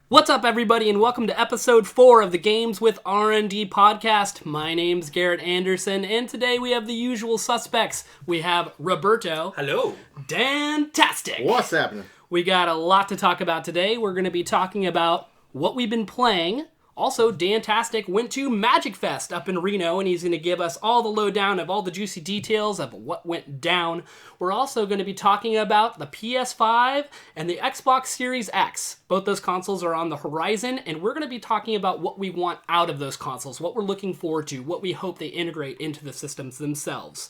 What's up, everybody, and welcome to episode 4 of the Games with R&D podcast. My name's Garrett Anderson, and today we have the usual suspects. We have Roberto. Hello. Dantastic. What's happening? We got a lot to talk about today. We're going to be talking about what we've been playing. Also, Dantastic went to Magicfest up in Reno, and he's going to give us all the lowdown of all the juicy details of what went down. We're also going to be talking about the PS5 and the Xbox Series X. Both those consoles are on the horizon, and we're going to be talking about what we want out of those consoles, what we're looking forward to, what we hope they integrate into the systems themselves.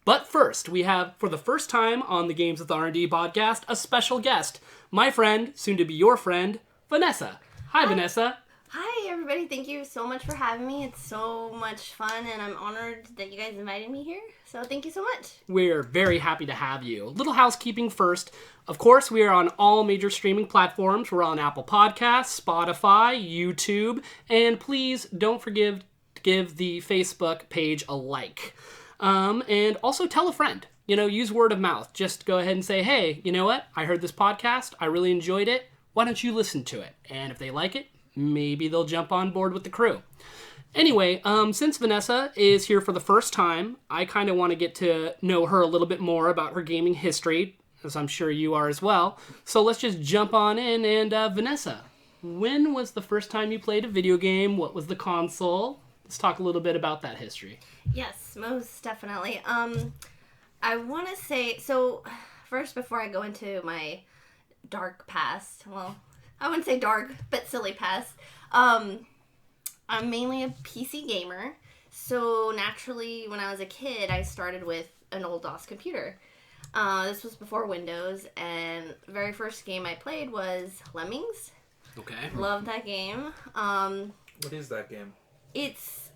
But first, we have, for the first time on the Games with R&D podcast, a special guest. My friend, soon to be your friend, Vanessa. Hi, Vanessa. Hi, everybody. Thank you so much for having me. It's so much fun, and I'm honored that you guys invited me here. So thank you so much. We're very happy to have you. A little housekeeping first. Of course, we are on all major streaming platforms. We're on Apple Podcasts, Spotify, YouTube, and please don't forget to give the Facebook page a like. And also tell a friend. Use word of mouth. Just go ahead and say, hey, you know what? I heard this podcast. I really enjoyed it. Why don't you listen to it? And if they like it, maybe they'll jump on board with the crew. Anyway, since Vanessa is here for the first time, I kind of want to get to know her a little bit more about her gaming history, as I'm sure you are as well. So let's just jump on in. And Vanessa, when was the first time you played a video game? What was the console? Let's talk a little bit about that history. Yes, most definitely. I want to say, so first, before I go into my dark past, well, I wouldn't say dark, but silly past. I'm mainly a PC gamer, so naturally, when I was a kid, I started with an old DOS computer. This was before Windows, and the very first game I played was Lemmings. Okay. Loved that game. What is that game? It's,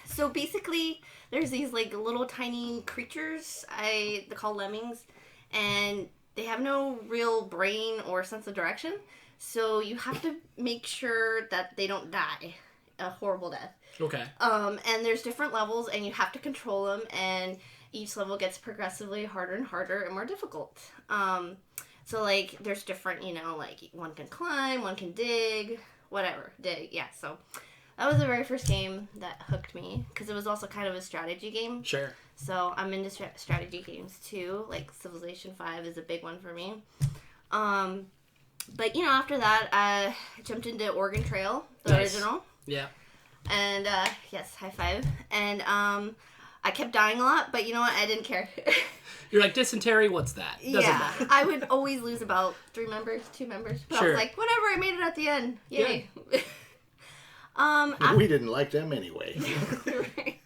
so basically, there's these, little tiny creatures, they're called lemmings, and they have no real brain or sense of direction. So you have to make sure that they don't die a horrible death. Okay. And there's different levels, and you have to control them, and each level gets progressively harder and harder and more difficult. So, there's different, one can climb, one can dig, whatever. Yeah, so that was the very first game that hooked me, because it was also kind of a strategy game. Sure. So I'm into strategy games, too. Civilization 5 is a big one for me. But, after that, I jumped into Oregon Trail, the original. Yeah. And, yes, high five. And, I kept dying a lot, but you know what? I didn't care. You're like, dysentery, what's that? Doesn't matter. I would always lose about 2 members. But sure. I was like, whatever, I made it at the end. Yay. We didn't like them anyway. Right.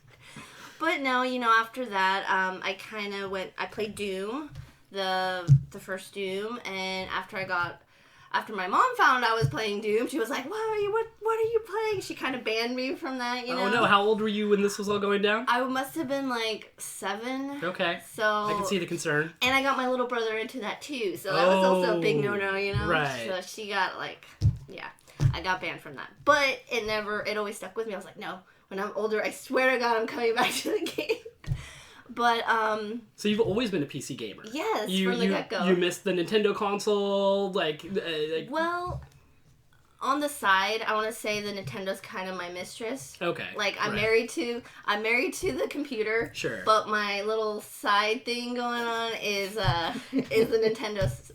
But no, after that, I kind of I played Doom, the first Doom, and after my mom found I was playing Doom, she was like, what are you playing? She kind of banned me from that, Oh, no. How old were you when this was all going down? I must have been, 7. Okay. So I can see the concern. And I got my little brother into that, too. So that was also a big no-no, Right. So she got, yeah, I got banned from that. But it always stuck with me. I was like, no, when I'm older, I swear to God, I'm coming back to the game. But, So you've always been a PC gamer? Yes, from the get-go. You missed the Nintendo console, Well, on the side, I want to say the Nintendo's kind of my mistress. Okay. I'm married to the computer. Sure. But my little side thing going on is the Nintendo's,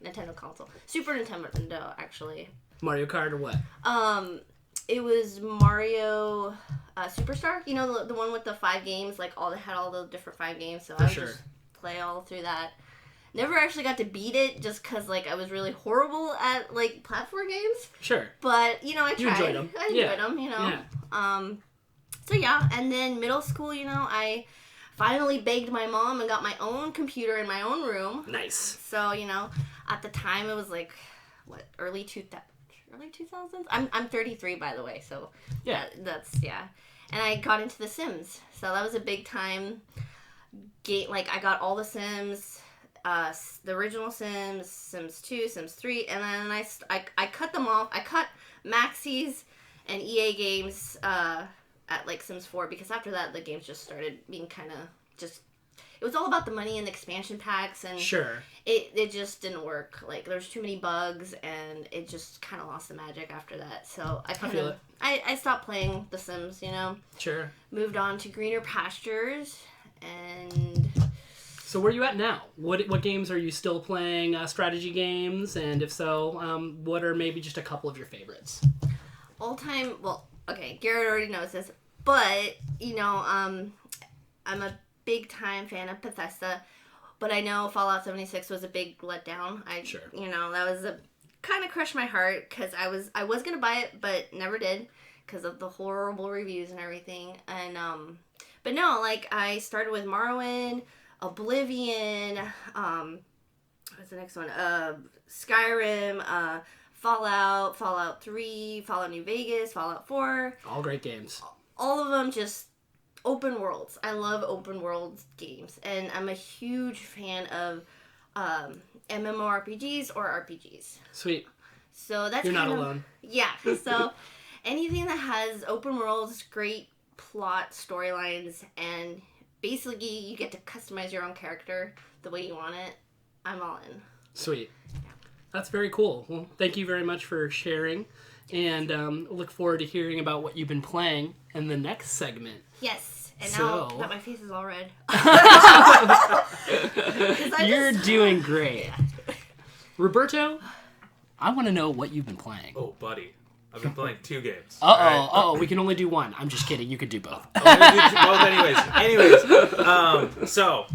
Nintendo console. Super Nintendo, actually. Mario Kart or what? It was Mario Superstar. The one with the 5 games, had all the different 5 games. So I would just play all through that. Never actually got to beat it just because, I was really horrible at, platform games. Sure. But, I tried. You enjoyed them. I enjoyed them, Yeah. So, yeah. And then middle school, I finally begged my mom and got my own computer in my own room. Nice. So, at the time it was, early 2000s? I'm 33, by the way, so yeah, that's And I got into The Sims, so that was a big time game. I got all the Sims, the original Sims, Sims 2, Sims 3, and then I cut them off. I cut Maxis and EA games at Sims 4 because after that the games just started being kind of just it was all about the money and the expansion packs, and Sure. it just didn't work. Like, there's too many bugs, and it just kind of lost the magic after that. So I stopped playing The Sims, you know. Sure. Moved on to greener pastures, and... So where are you at now? What games are you still playing? Strategy games, and if so, what are maybe just a couple of your favorites? All time. Well, okay, Garrett already knows this, but you know, I'm a big time fan of Bethesda, but I know Fallout 76 was a big letdown. Sure. You know, that was kind of crushed my heart because I was gonna buy it, but never did because of the horrible reviews and everything. And but no, like I started with Morrowind. Oblivion, what's the next one? Skyrim, Fallout 3, Fallout New Vegas, Fallout 4. All great games. All of them just open worlds. I love open world games, and I'm a huge fan of MMORPGs or RPGs. Sweet. So that's You're not alone. Yeah. So anything that has open worlds, great plot, storylines, and basically, you get to customize your own character the way you want it. I'm all in. Sweet. That's very cool. Well, thank you very much for sharing, and look forward to hearing about what you've been playing in the next segment. Yes, and now that my face is all red. You're doing great. Roberto, I want to know what you've been playing. Oh, buddy. I've been playing 2 games. We can only do one. I'm just kidding. You could do both. I'm gonna do both anyways. So,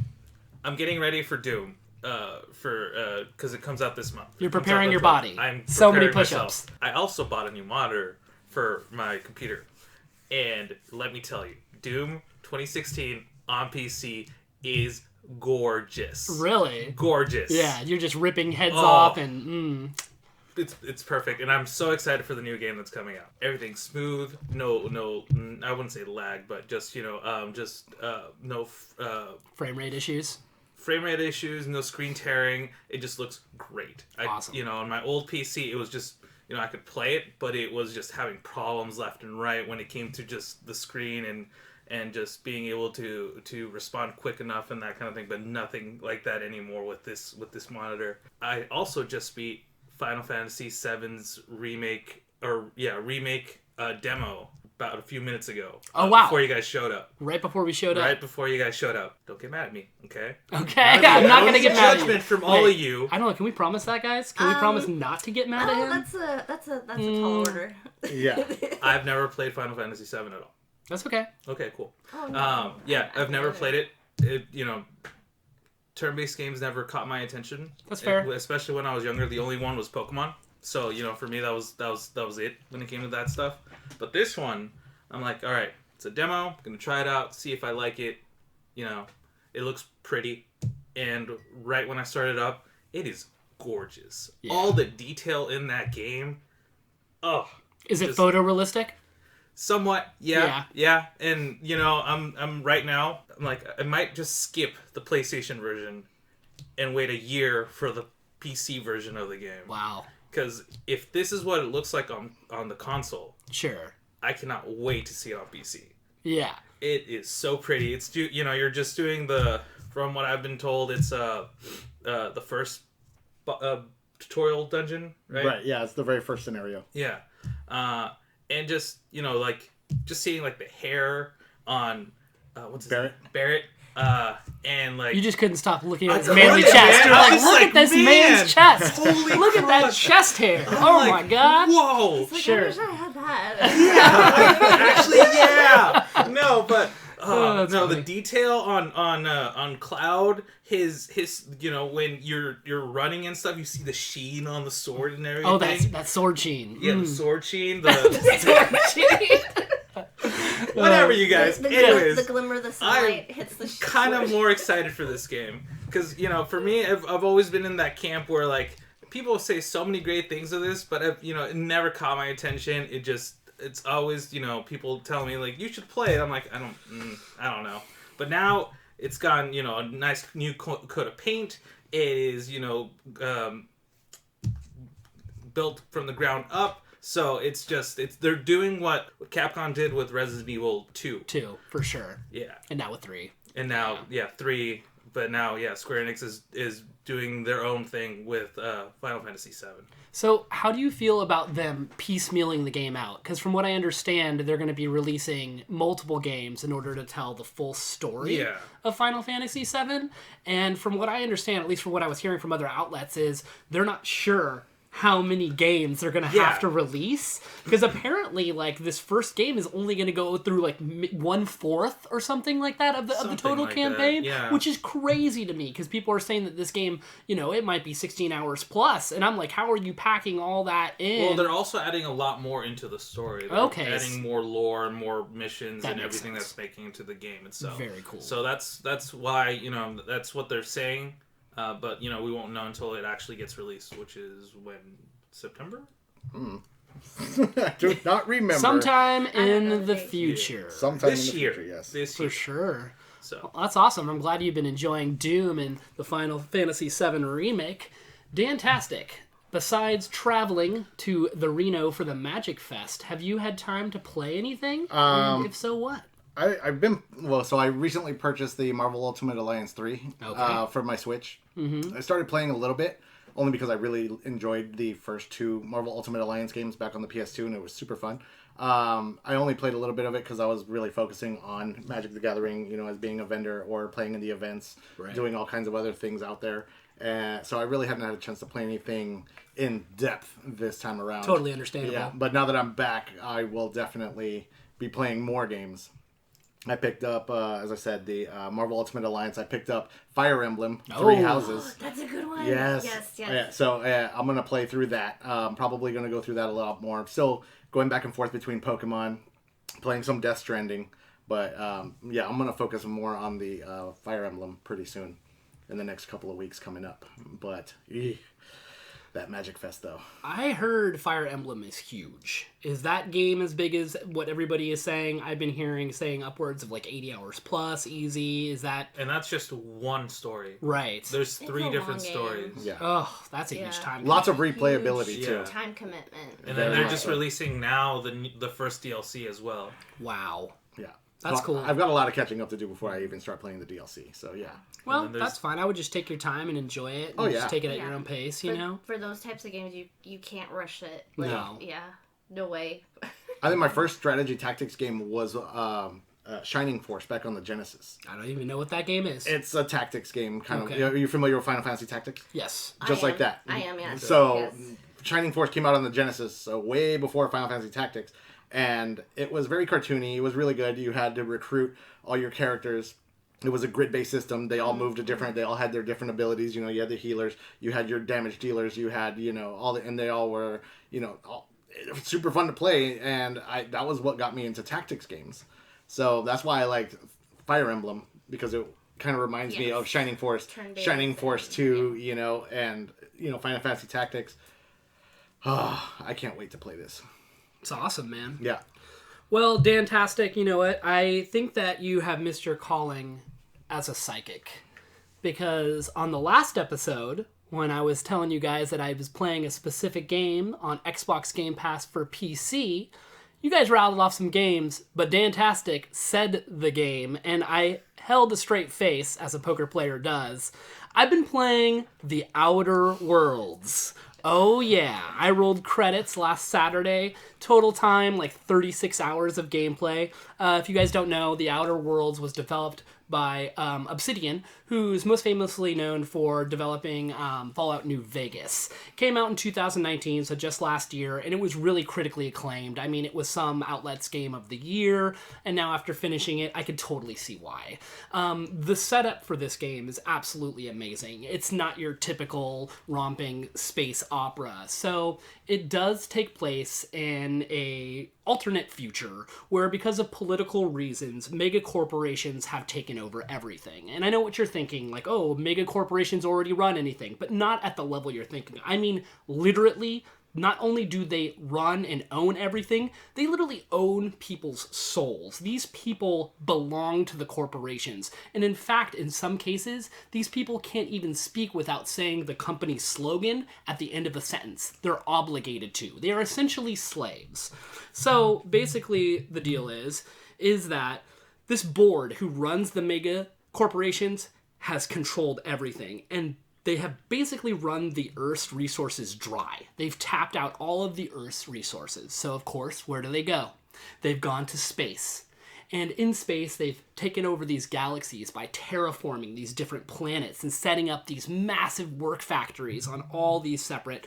I'm getting ready for Doom. Because it comes out this month. You're preparing your body. I'm so many preparing push-ups. myself. I also bought a new monitor for my computer. And let me tell you, Doom 2016 on PC is gorgeous. Really? Gorgeous. Yeah, you're just ripping heads off and... It's perfect, and I'm so excited for the new game that's coming out. Everything's smooth, no, I wouldn't say lag, but just, no... frame rate issues? Frame rate issues, no screen tearing. It just looks great. Awesome. On my old PC, it was just, I could play it, but it was just having problems left and right when it came to just the screen and just being able to respond quick enough and that kind of thing, but nothing like that anymore with this monitor. I also just beat Final Fantasy VII's remake demo about a few minutes ago. Oh, wow. Before you guys showed up. Right before we showed up. Right before you guys showed up. Don't get mad at me, okay? Okay, I'm not going to get mad at you. Judgment from all of you. I don't know, can we promise that, guys? Can we promise not to get mad at him? That's a tall order. Yeah. I've never played Final Fantasy VII at all. That's okay. Okay, cool. Oh, no. I've never played it. Turn-based games never caught my attention. That's fair. Especially when I was younger, the only one was Pokemon. So, for me, that was it when it came to that stuff. But this one, I'm like, all right, it's a demo. I'm gonna try it out, see if I like it. It looks pretty. And right when I started up, it is gorgeous. Yeah. All the detail in that game. Oh, is it photorealistic? Somewhat, yeah. And I'm right now. I'm like, I might just skip the PlayStation version and wait a year for the PC version of the game. Wow. Because if this is what it looks like on the console, sure, I cannot wait to see it on PC. Yeah, it is so pretty. It's you're just doing from what I've been told, it's the first tutorial dungeon, right? Right. Yeah, it's the very first scenario. Yeah. And just just seeing the hair on what's his Barrett. name? Barrett, and you just couldn't stop looking at his couldn't, manly chest. Man. You're like, look at this man's chest. Holy look at that chest hair. Oh my god. Whoa. Sure. I wish I had that. Actually, yeah. No, but. No, funny. The detail on Cloud, his when you're running and stuff, you see the sheen on the sword and everything. Oh, that sword sheen. Yeah, the sword sheen. The sword sheen. Whatever, you guys. Anyways, the glimmer of the sunlight hits the sword. Kind of more excited for this game because for me, I've always been in that camp where people say so many great things of this, but it never caught my attention. It's always, people tell me, you should play it. I'm like, I don't know. But now it's gotten, a nice new coat of paint. It is, built from the ground up. So they're doing what Capcom did with Resident Evil 2. 2, for sure. Yeah. And now with 3. And now, 3. But now, yeah, Square Enix is doing their own thing with Final Fantasy VII. So, how do you feel about them piecemealing the game out? Because from what I understand, they're going to be releasing multiple games in order to tell the full story of Final Fantasy VII. And from what I understand, at least from what I was hearing from other outlets, is they're not sure how many games they're going to have to release. Because apparently, like, this first game is only going to go through, like, 1/4 or something like that of the total like campaign. that, which is crazy to me, because people are saying that this game, you know, it might be 16 hours plus. And I'm like, how are you packing all that in? Well, they're also adding a lot more into the story. They're adding more lore and more missions and everything that's making into the game itself. Very cool. So that's why, you know, that's what they're saying. But, you know, we won't know until it actually gets released, which is when? September? I do not remember. Sometime in the future. Sometime This in the year. future, yes. This For year. sure. So. Well, that's awesome. I'm glad you've been enjoying Doom and the Final Fantasy VII Remake. Dantastic. Besides traveling to the Reno for the Magicfest, have you had time to play anything? And if so, what? I've been so I recently purchased the Marvel Ultimate Alliance 3 for my Switch. I started playing a little bit only because I really enjoyed the first two Marvel Ultimate Alliance games back on the PS2, and it was super fun. I only played a little bit of it because I was really focusing on Magic the Gathering, you know, as being a vendor or playing in the events, doing all kinds of other things out there. So I really haven't had a chance to play anything in depth this time around. Totally understandable. Yeah, but now that I'm back, I will definitely be playing more games. I picked up, as I said, the Marvel Ultimate Alliance. I picked up Fire Emblem, Three Houses. That's a good one. Yes. Yes. Yeah, so I'm going to play through that. Probably going to go through that a lot more. I'm still going back and forth between Pokemon, playing some Death Stranding. But, yeah, I'm going to focus more on the Fire Emblem pretty soon in the next couple of weeks coming up. But, that Magicfest, though. I heard Fire Emblem is huge. Is that game as big as what everybody is saying? I've been saying upwards of like 80 hours plus, easy. Is that... And that's just one story. Right. There's three different stories. Yeah. Oh, that's a huge time. Lots of replayability, too. Time commitment. And then they're just releasing now the first DLC as well. Wow. Yeah. That's cool. I've got a lot of catching up to do before I even start playing the DLC, so yeah. Well, that's fine. I would just take your time and enjoy it. And just take it at your own pace, you know? For those types of games, you can't rush it. No. Yeah. No way. I think my first strategy tactics game was Shining Force back on the Genesis. I don't even know what that game is. It's a tactics game, kind of. Are you familiar with Final Fantasy Tactics? Yes. Just like that. I am, yes. So, yes. Shining Force came out on the Genesis, so way before Final Fantasy Tactics. And it was very cartoony. It was really good. You had to recruit all your characters. It was a grid-based system. They all moved to different. They all had their different abilities. You know, you had the healers. You had your damage dealers. You had, you know, and they all were, you know, it was super fun to play. And that was what got me into tactics games. So that's why I liked Fire Emblem, because it kind of reminds me of Shining Force, Shining Force 2, you know, and, you know, Final Fantasy Tactics. Oh, I can't wait to play this. It's awesome, man. Yeah. Well, Dantastic, you know what? I think that you have missed your calling as a psychic. Because on the last episode, when I was telling you guys that I was playing a specific game on Xbox Game Pass for PC, you guys rattled off some games, but Dantastic said the game, and I held a straight face, as a poker player does. I've been playing The Outer Worlds. Oh yeah, I rolled credits last Saturday. Total time, like 36 hours of gameplay. If you guys don't know, The Outer Worlds was developed by Obsidian, who's most famously known for developing Fallout New Vegas. Came out in 2019, so just last year, and it was really critically acclaimed. I mean, it was some outlets' game of the year, and now after finishing it, I could totally see why. The setup for this game is absolutely amazing. It's not your typical romping space opera, so it does take place in a alternate future where, because of political reasons, mega corporations have taken over everything. And I know what you're thinking, like, oh, mega corporations already run anything, but not at the level you're thinking. I mean, literally, not only do they run and own everything, they literally own people's souls. These people belong to the corporations. And in fact, in some cases, these people can't even speak without saying the company's slogan at the end of a sentence. They're obligated to. They are essentially slaves. So basically, the deal is that this board who runs the mega corporations has controlled everything, and they have basically run the Earth's resources dry. They've tapped out all of the Earth's resources. So, of course, where do they go? They've gone to space. And in space, they've taken over these galaxies by terraforming these different planets and setting up these massive work factories on all these separate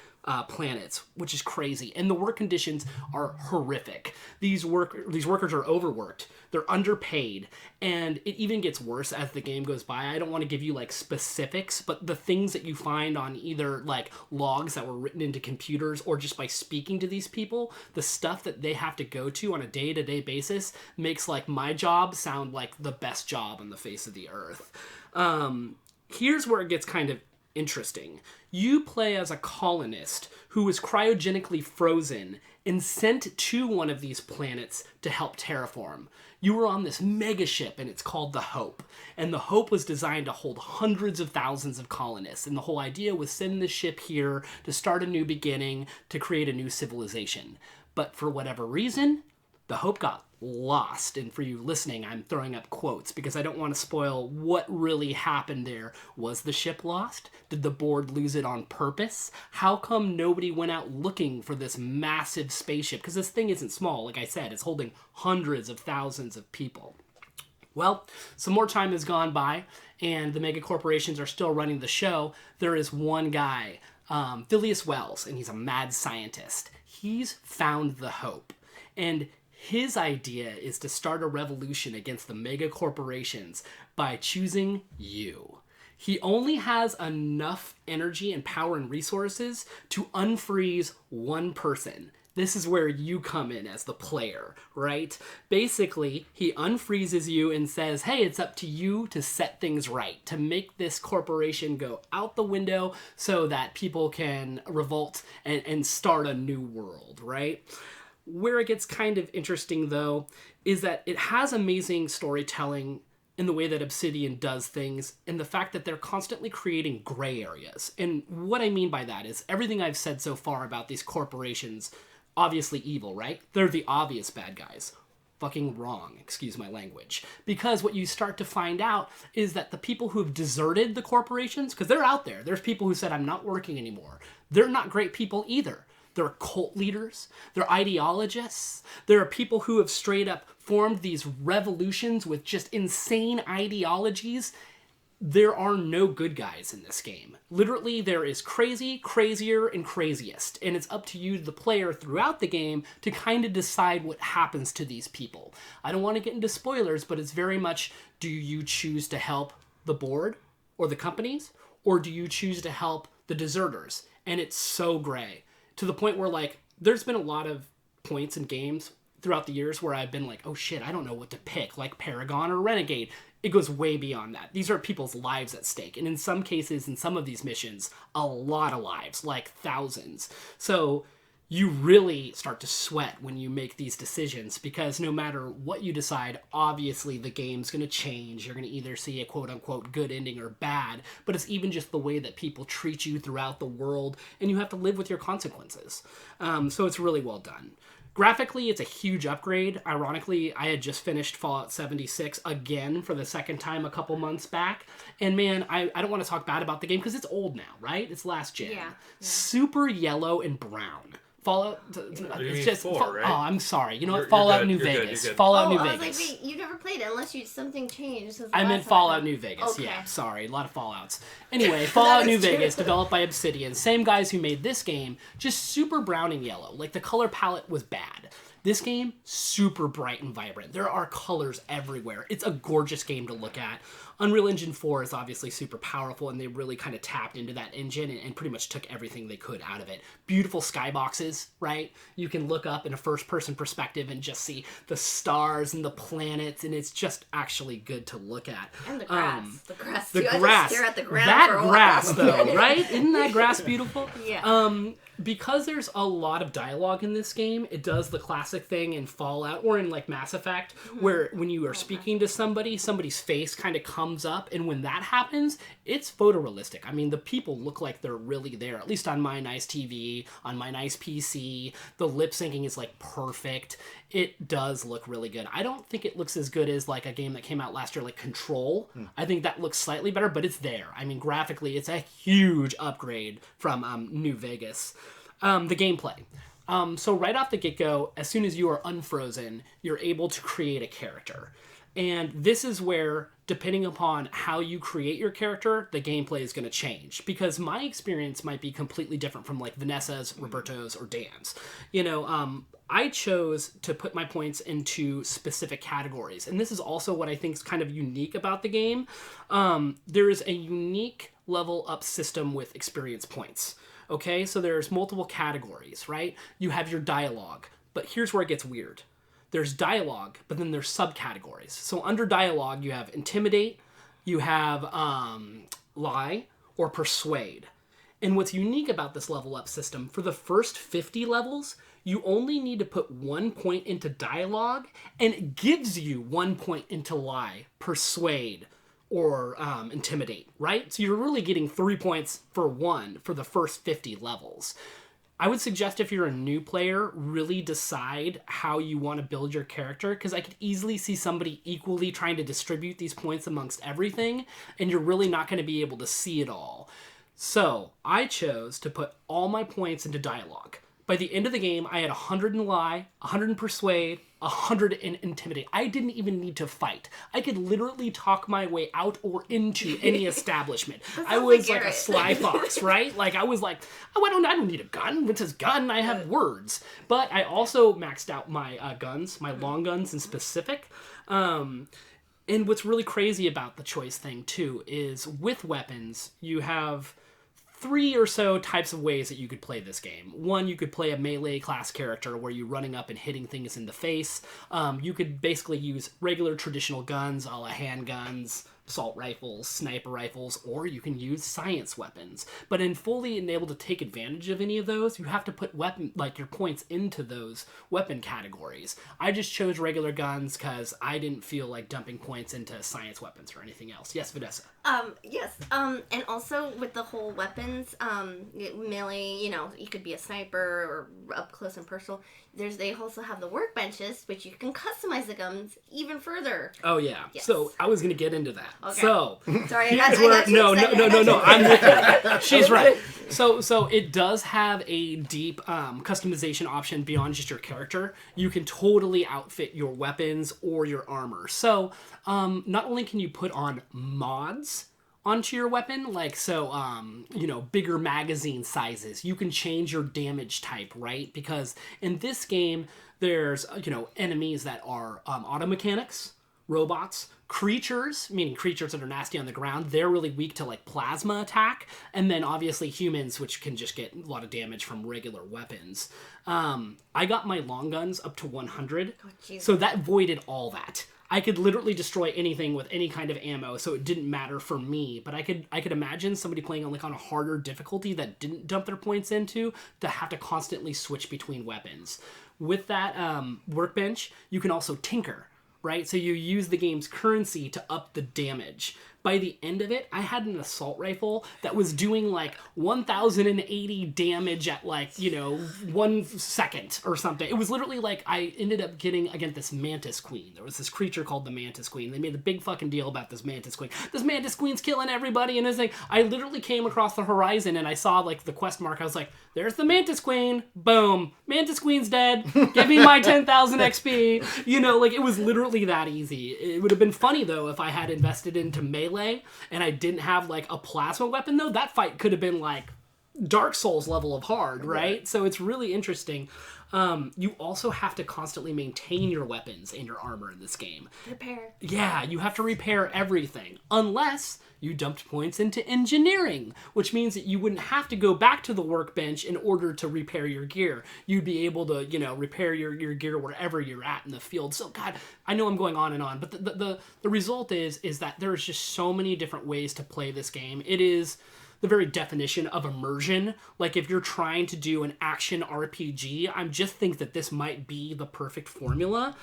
planets, which is crazy. And the work conditions are horrific. These workers are overworked. They're underpaid. And it even gets worse as the game goes by. I don't want to give you like specifics, but the things that you find on either like logs that were written into computers or just by speaking to these people, the stuff that they have to go to on a day-to-day basis makes like my job sound like the best job on the face of the earth. Here's where it gets kind of interesting. You play as a colonist who is cryogenically frozen and sent to one of these planets to help terraform. You were on this mega ship, and it's called the Hope. And the Hope was designed to hold hundreds of thousands of colonists. And the whole idea was send this ship here to start a new beginning, to create a new civilization. But for whatever reason, the Hope got lost. And for you listening, I'm throwing up quotes because I don't want to spoil what really happened there. Was the ship lost? Did the board lose it on purpose? How come nobody went out looking for this massive spaceship? Because this thing isn't small. Like I said, it's holding hundreds of thousands of people. Well, some more time has gone by, and the mega corporations are still running the show. There is one guy, Phileas Wells, and he's a mad scientist. He's found the Hope. And his idea is to start a revolution against the mega corporations by choosing you. He only has enough energy and power and resources to unfreeze one person. This is where you come in as the player, right? Basically, he unfreezes you and says, hey, it's up to you to set things right, to make this corporation go out the window so that people can revolt and start a new world, right? Where it gets kind of interesting, though, is that it has amazing storytelling in the way that Obsidian does things, and the fact that they're constantly creating gray areas. And what I mean by that is everything I've said so far about these corporations, obviously evil, right? They're the obvious bad guys. Fucking wrong, excuse my language. Because what you start to find out is that the people who have deserted the corporations, because they're out there, there's people who said, I'm not working anymore. They're not great people either. There are cult leaders. There are ideologists. There are people who have straight up formed these revolutions with just insane ideologies. There are no good guys in this game. Literally, there is crazy, crazier, and craziest. And it's up to you, the player, throughout the game to kind of decide what happens to these people. I don't want to get into spoilers, but it's very much, do you choose to help the board or the companies? Or do you choose to help the deserters? And it's so gray. To the point where, like, there's been a lot of points in games throughout the years where I've been like, oh shit, I don't know what to pick, like Paragon or Renegade. It goes way beyond that. These are people's lives at stake. And in some cases, in some of these missions, a lot of lives, like thousands. So you really start to sweat when you make these decisions, because no matter what you decide, obviously the game's going to change. You're going to either see a quote-unquote good ending or bad, but it's even just the way that people treat you throughout the world, and you have to live with your consequences. So it's really well done. Graphically, it's a huge upgrade. Ironically, I had just finished Fallout 76 again for the second time a couple months back. And man, I don't want to talk bad about the game because it's old now, right? It's last gen. Yeah. Super yellow and brown. Fallout, it's just 4, right? Oh, I'm sorry. You know what? You're Fallout good, New you're good, Vegas. you're good. Fallout New I was Vegas. like, wait, you never played it unless something changed. Since the I last meant time. Fallout New Vegas. Okay. Yeah, sorry. A lot of Fallouts. Anyway, Fallout New is true. Vegas, developed by Obsidian. Same guys who made this game, just super brown and yellow. Like, the color palette was bad. This game, super bright and vibrant. There are colors everywhere. It's a gorgeous game to look at. Unreal Engine 4 is obviously super powerful, and they really kind of tapped into that engine and pretty much took everything they could out of it. Beautiful skyboxes, right? You can look up in a first-person perspective and just see the stars and the planets, and it's just actually good to look at. And the grass. The grass, The too. I grass. just stare at the ground That for a while. grass, though, right? Isn't that grass beautiful? Yeah. Because there's a lot of dialogue in this game, it does the classic thing in Fallout or in like Mass Effect, where when you are speaking to somebody, somebody's face kind of comes up, and when that happens, it's photorealistic. I mean, the people look like they're really there, at least on my nice TV, on my nice PC. PC. The lip syncing is like perfect. It does look really good. I don't think it looks as good as like a game that came out last year, like Control. I think that looks slightly better, but it's there. I mean, graphically, it's a huge upgrade from New Vegas. The gameplay. So right off the get-go, as soon as you are unfrozen, you're able to create a character. And this is where, depending upon how you create your character, the gameplay is going to change. Because my experience might be completely different from like Vanessa's, Roberto's, or Dan's. I chose to put my points into specific categories. And this is also what I think is kind of unique about the game. There is a unique level up system with experience points. Okay, so there's multiple categories, right? You have your dialogue, but here's where it gets weird. There's dialogue, but then there's subcategories. So under dialogue, you have intimidate, you have lie, or persuade. And what's unique about this level up system, for the first 50 levels, you only need to put 1 point into dialogue, and it gives you 1 point into lie, persuade, or intimidate, right? So you're really getting 3 points for the first 50 levels. I would suggest if you're a new player, really decide how you want to build your character, because I could easily see somebody equally trying to distribute these points amongst everything, and you're really not going to be able to see it all. So I chose to put all my points into dialogue. By the end of the game, I had 100 in lie, 100 in persuade, 100 in intimidate. I didn't even need to fight. I could literally talk my way out or into any establishment. I was like a sly fox, right? Like I was like, oh, I don't need a gun. What's his gun? I have words. But I also maxed out my guns, my long guns in specific. And what's really crazy about the choice thing too is with weapons, you have 3 or so types of ways that you could play this game. One, you could play a melee class character where you're running up and hitting things in the face. You could basically use regular traditional guns, a la handguns, assault rifles, sniper rifles, or you can use science weapons. But in fully and able to take advantage of any of those, you have to put your points into those weapon categories. I just chose regular guns because I didn't feel like dumping points into science weapons or anything else. Yes, Vanessa. Yes. And also with the whole weapons, melee, you could be a sniper or up close and personal. They also have the workbenches, which you can customize the guns even further. Oh yeah. Yes. So I was gonna get into that. Okay. So sorry, no. I'm with you. She's right. So it does have a deep customization option beyond just your character. You can totally outfit your weapons or your armor. So not only can you put on mods onto your weapon, bigger magazine sizes. You can change your damage type, right? Because in this game, there's, enemies that are auto mechanics, robots, creatures, meaning creatures that are nasty on the ground. They're really weak to like plasma attack. And then obviously humans, which can just get a lot of damage from regular weapons. I got my long guns up to 100. So that voided all that. I could literally destroy anything with any kind of ammo, so it didn't matter for me. But I could imagine somebody playing on a harder difficulty that didn't dump their points into to have to constantly switch between weapons. With that workbench, you can also tinker, right? So you use the game's currency to up the damage. By the end of it, I had an assault rifle that was doing 1,080 damage at 1 second or something. It was literally I ended up getting against this mantis queen. There was this creature called the mantis queen. They made a big fucking deal about this mantis queen. This mantis queen's killing everybody, and I literally came across the horizon and I saw the quest mark. I was like, there's the mantis queen. Boom. Mantis queen's dead. Give me my 10,000 XP. It was literally that easy. It would have been funny though if I had invested into melee and I didn't have a plasma weapon though. That fight could have been Dark Souls level of hard, right? So it's really interesting. You also have to constantly maintain your weapons and your armor in this game. Repair. Yeah, you have to repair everything. Unless you dumped points into engineering, which means that you wouldn't have to go back to the workbench in order to repair your gear. You'd be able to, repair your gear wherever you're at in the field. So, God, I know I'm going on and on, but the result is that there's just so many different ways to play this game. It is the very definition of immersion. If you're trying to do an action RPG, I just think that this might be the perfect formula.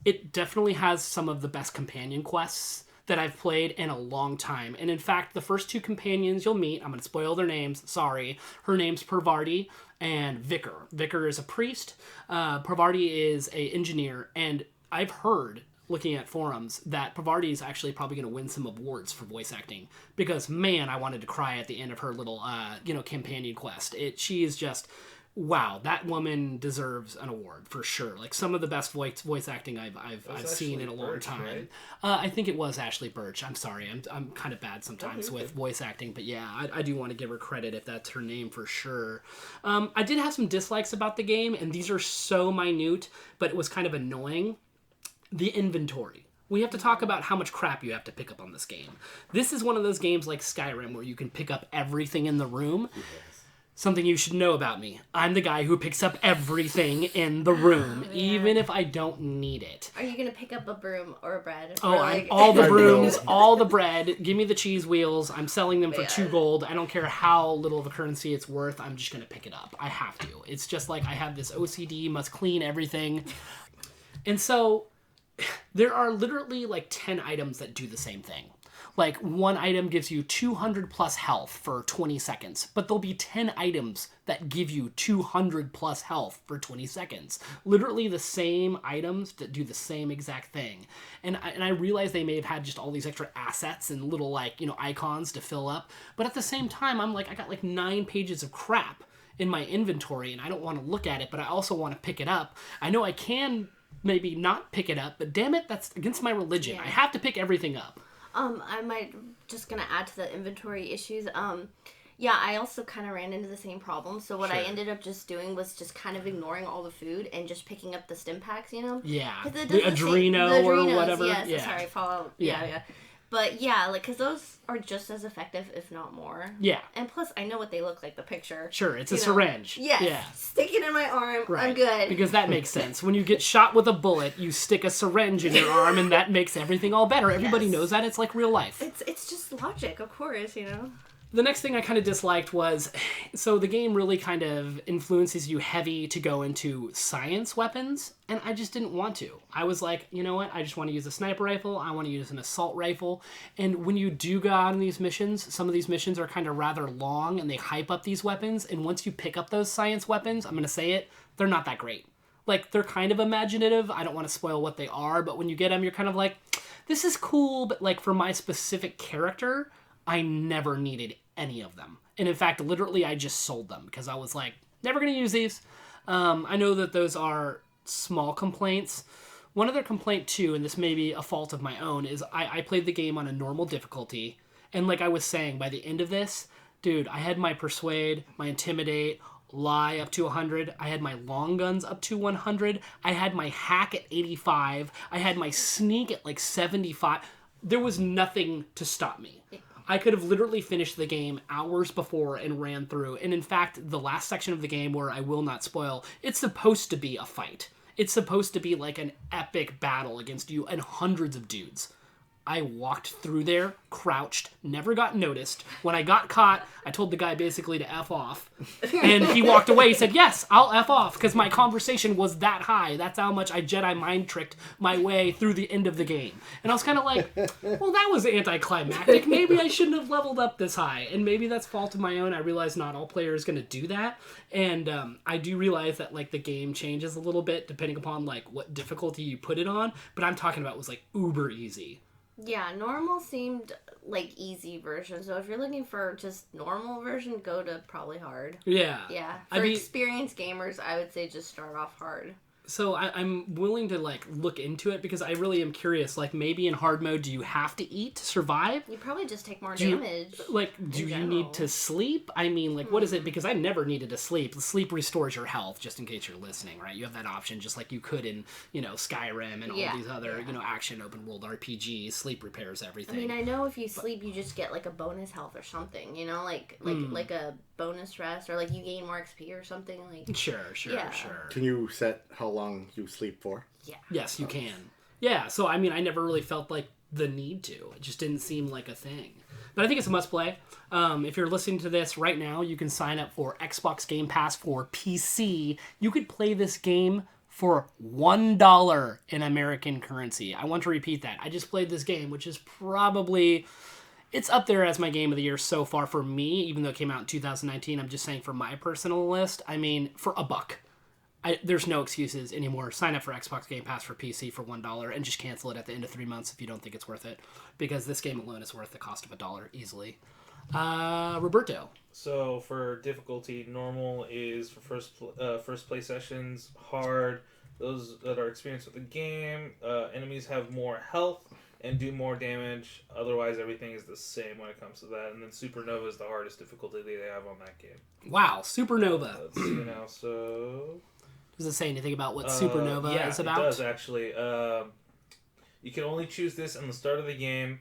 It definitely has some of the best companion quests that I've played in a long time. And in fact, the first 2 companions you'll meet, I'm going to spoil their names, sorry. Her name's Parvati and Vicar. Vicar is a priest. Parvati is a engineer. And I've heard, looking at forums, that Parvati is actually probably going to win some awards for voice acting. Because, man, I wanted to cry at the end of her little, companion quest. She is just... Wow, that woman deserves an award for sure. Like some of the best voice acting I've seen in a long time. Right? I think it was Ashley Birch. I'm sorry, I'm kind of bad sometimes with voice acting, but yeah, I do want to give her credit if that's her name for sure. I did have some dislikes about the game, and these are so minute, but it was kind of annoying. The inventory. We have to talk about how much crap you have to pick up on this game. This is one of those games like Skyrim where you can pick up everything in the room. Yes. Something you should know about me. I'm the guy who picks up everything in the room, even if I don't need it. Are you going to pick up a broom or a bread? Oh, all the brooms, all the bread. Give me the cheese wheels. I'm selling them for 2 gold. I don't care how little of a currency it's worth. I'm just going to pick it up. I have to. It's just like I have this OCD, must clean everything. And so there are literally like 10 items that do the same thing. Like, one item gives you 200 plus health for 20 seconds, but there'll be 10 items that give you 200 plus health for 20 seconds. Literally the same items that do the same exact thing. And I realize they may have had just all these extra assets and little, icons to fill up, but at the same time, I'm like, I got 9 pages of crap in my inventory, and I don't want to look at it, but I also want to pick it up. I know I can maybe not pick it up, but damn it, that's against my religion. Yeah. I have to pick everything up. I might just gonna add to the inventory issues. I also kind of ran into the same problem. So what I ended up just doing was just kind of ignoring all the food and just picking up the stim packs, Yeah. The Adreno or whatever. Yes, yeah. Sorry, Fallout. Yeah. But yeah, because those are just as effective, if not more. Yeah. And plus, I know what they look like, the picture. Sure, it's a syringe. Yes. Yeah. Stick it in my arm. Right. I'm good. Because that makes sense. When you get shot with a bullet, you stick a syringe in your arm, and that makes everything all better. Everybody knows that. It's like real life. It's just logic, of course, The next thing I kind of disliked was, so the game really kind of influences you heavy to go into science weapons, and I just didn't want to. I was like, you know what, I just want to use a sniper rifle, I want to use an assault rifle, and when you do go out on these missions, some of these missions are kind of rather long, and they hype up these weapons, and once you pick up those science weapons, I'm going to say it, they're not that great. Like, they're kind of imaginative, I don't want to spoil what they are, but when you get them, you're kind of like, this is cool, but like for my specific character, I never needed any of them. And in fact, literally, I just sold them because I was like, never going to use these. I know that those are small complaints. One other complaint, too, and this may be a fault of my own, is I played the game on a normal difficulty. And like I was saying, by the end of this, dude, I had my Persuade, my Intimidate, Lie up to 100. I had my long guns up to 100. I had my Hack at 85. I had my Sneak at like 75. There was nothing to stop me. I could have literally finished the game hours before and ran through. And in fact, the last section of the game, where I will not spoil, it's supposed to be a fight. It's supposed to be like an epic battle against you and hundreds of dudes. I walked through there, crouched, never got noticed. When I got caught, I told the guy basically to F off. And he walked away. He said, yes, I'll F off, because my conversation was that high. That's how much I Jedi mind tricked my way through the end of the game. And I was kind of like, well, that was anticlimactic. Maybe I shouldn't have leveled up this high. And maybe that's fault of my own. I realize not all players going to do that. And I do realize that like the game changes a little bit depending upon like what difficulty you put it on. But I'm talking about was like uber easy. Yeah, normal seemed like easy version. So if you're looking for just normal version, go to probably hard. Yeah. Yeah. For experienced gamers, I would say just start off hard. So I'm willing to like look into it because I really am curious. Like maybe in hard mode, do you have to eat to survive? You probably just take more damage. Do you need to sleep? I mean, like what is it? Because I never needed to sleep. Sleep restores your health, just in case you're listening, right? You have that option, just like you could in Skyrim and all these other action open world RPGs. Sleep repairs everything. I mean, I know if you sleep, you just get like a bonus health or something. Like a bonus rest, or like you gain more XP or something. Like sure. Can you set how long you sleep for? Yeah. Yes, you can. Yeah, so I mean, I never really felt like the need to. It just didn't seem like a thing. But I think it's a must play. If you're listening to this right now, you can sign up for Xbox Game Pass for PC. You could play this game for $1 in American currency. I want to repeat that. I just played this game, which is probably... It's up there as my game of the year so far for me, even though it came out in 2019. I'm just saying for my personal list, I mean, for $1. There's no excuses anymore. Sign up for Xbox Game Pass for PC for $1 and just cancel it at the end of 3 months if you don't think it's worth it. Because this game alone is worth the cost of $1 easily. Roberto. So for difficulty, normal is for first play sessions, hard, those that are experienced with the game, enemies have more health and do more damage, otherwise everything is the same when it comes to that, and then Supernova is the hardest difficulty they have on that game. Wow, Supernova. Let's see now, so... Does it say anything about what Supernova is about? Yeah, it does actually. You can only choose this on the start of the game.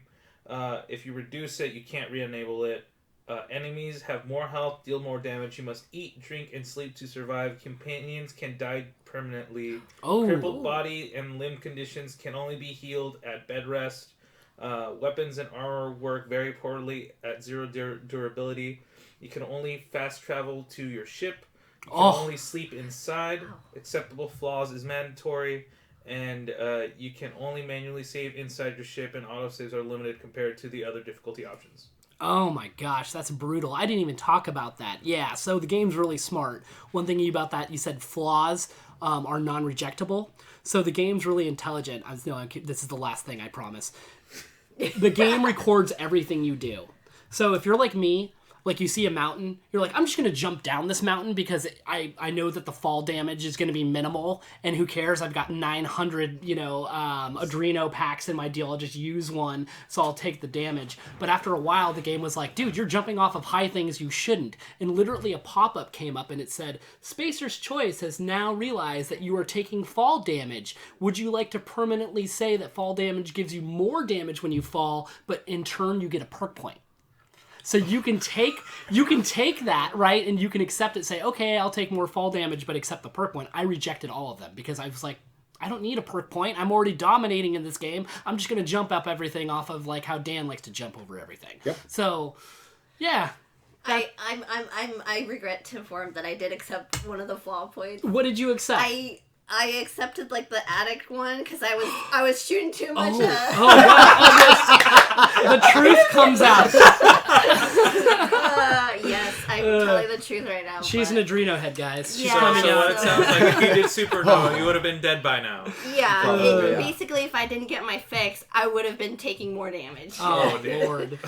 If you reduce it, you can't re-enable it. Enemies have more health, deal more damage. You must eat, drink, and sleep to survive. Companions can die permanently. Crippled body and limb conditions can only be healed at bed rest. Weapons and armor work very poorly at 0 durability. You can only fast travel to your ship. You can only sleep inside. Acceptable flaws is mandatory. And you can only manually save inside your ship, and autosaves are limited compared to the other difficulty options. Oh my gosh, that's brutal. I didn't even talk about that. Yeah, so the game's really smart. One thing about that, you said flaws are non-rejectable. So the game's really intelligent. This is the last thing, I promise. The game records everything you do. So if you're like me, like you see a mountain, you're like, I'm just going to jump down this mountain because I know that the fall damage is going to be minimal, and who cares? I've got 900, Adreno packs in my deal. I'll just use one, so I'll take the damage. But after a while, the game was like, dude, you're jumping off of high things you shouldn't. And literally a pop-up came up and it said, Spacer's Choice has now realized that you are taking fall damage. Would you like to permanently say that fall damage gives you more damage when you fall, but in turn you get a perk point? So you can take that, right, and you can accept it, say, okay, I'll take more fall damage, but accept the perk point. I rejected all of them because I was like, I don't need a perk point. I'm already dominating in this game. I'm just going to jump up everything off of like how Dan likes to jump over everything. Yep. So, yeah. I regret to inform that I did accept one of the flaw points. What did you accept? I accepted like the addict one because I was shooting too much. The truth comes out. Yes, I'm telling the truth right now. She's an Adreno head, guys. She's coming out. It sounds like if you did Supernova, you would have been dead by now. Yeah, basically, if I didn't get my fix, I would have been taking more damage. Oh Lord.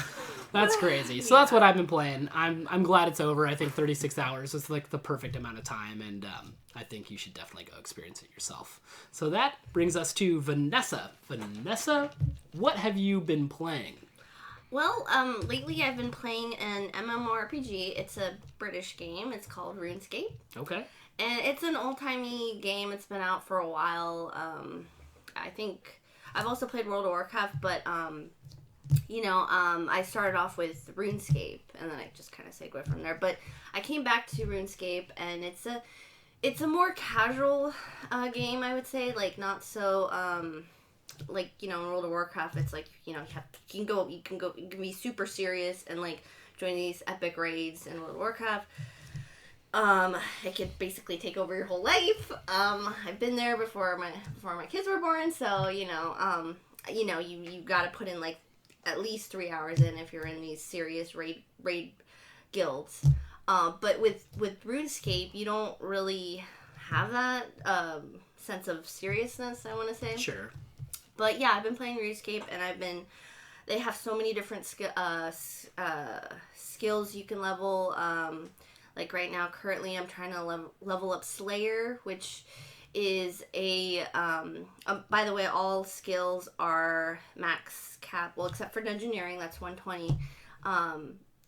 That's crazy. So that's what I've been playing. I'm glad it's over. I think 36 hours is like the perfect amount of time, and I think you should definitely go experience it yourself. So that brings us to Vanessa. Vanessa, what have you been playing? Well, lately I've been playing an MMORPG. It's a British game. It's called RuneScape. Okay. And it's an old-timey game. It's been out for a while. I think I've also played World of Warcraft, but I started off with RuneScape, and then I just kind of segued from there. But I came back to RuneScape, and it's a more casual game, I would say. Like, not so in World of Warcraft, it's like you can be super serious and like join these epic raids in World of Warcraft. It could basically take over your whole life. I've been there before my kids were born, so you got to put in like at least 3 hours in if you're in these serious raid guilds. But with RuneScape, you don't really have that sense of seriousness, I want to say. Sure. But yeah, I've been playing RuneScape, and they have so many different skills you can level. Like right now, currently, I'm trying to level up Slayer, which is by the way, all skills are max cap, well, except for Dungeoneering, that's 120,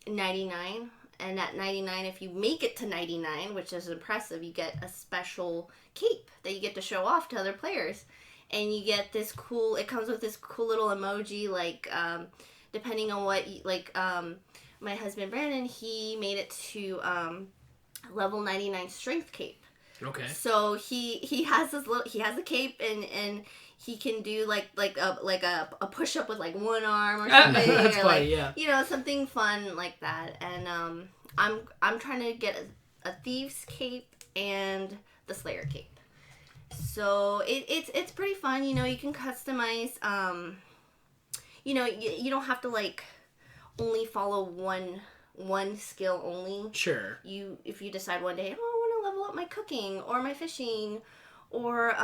99, and at 99, if you make it to 99, which is impressive, you get a special cape that you get to show off to other players, and you get this cool, it comes with this cool little emoji, like, depending on what, my husband Brandon, he made it to, level 99 strength cape. Okay. So he has a cape, and he can do like a push up with like one arm or something. That's or funny, yeah. Something fun like that. And I'm trying to get a thieves cape and the Slayer cape. So So it's pretty fun. You know, you can customize. You know, you don't have to like only follow one skill only. Sure. If you decide one day, oh, I want to level up my cooking or my fishing, or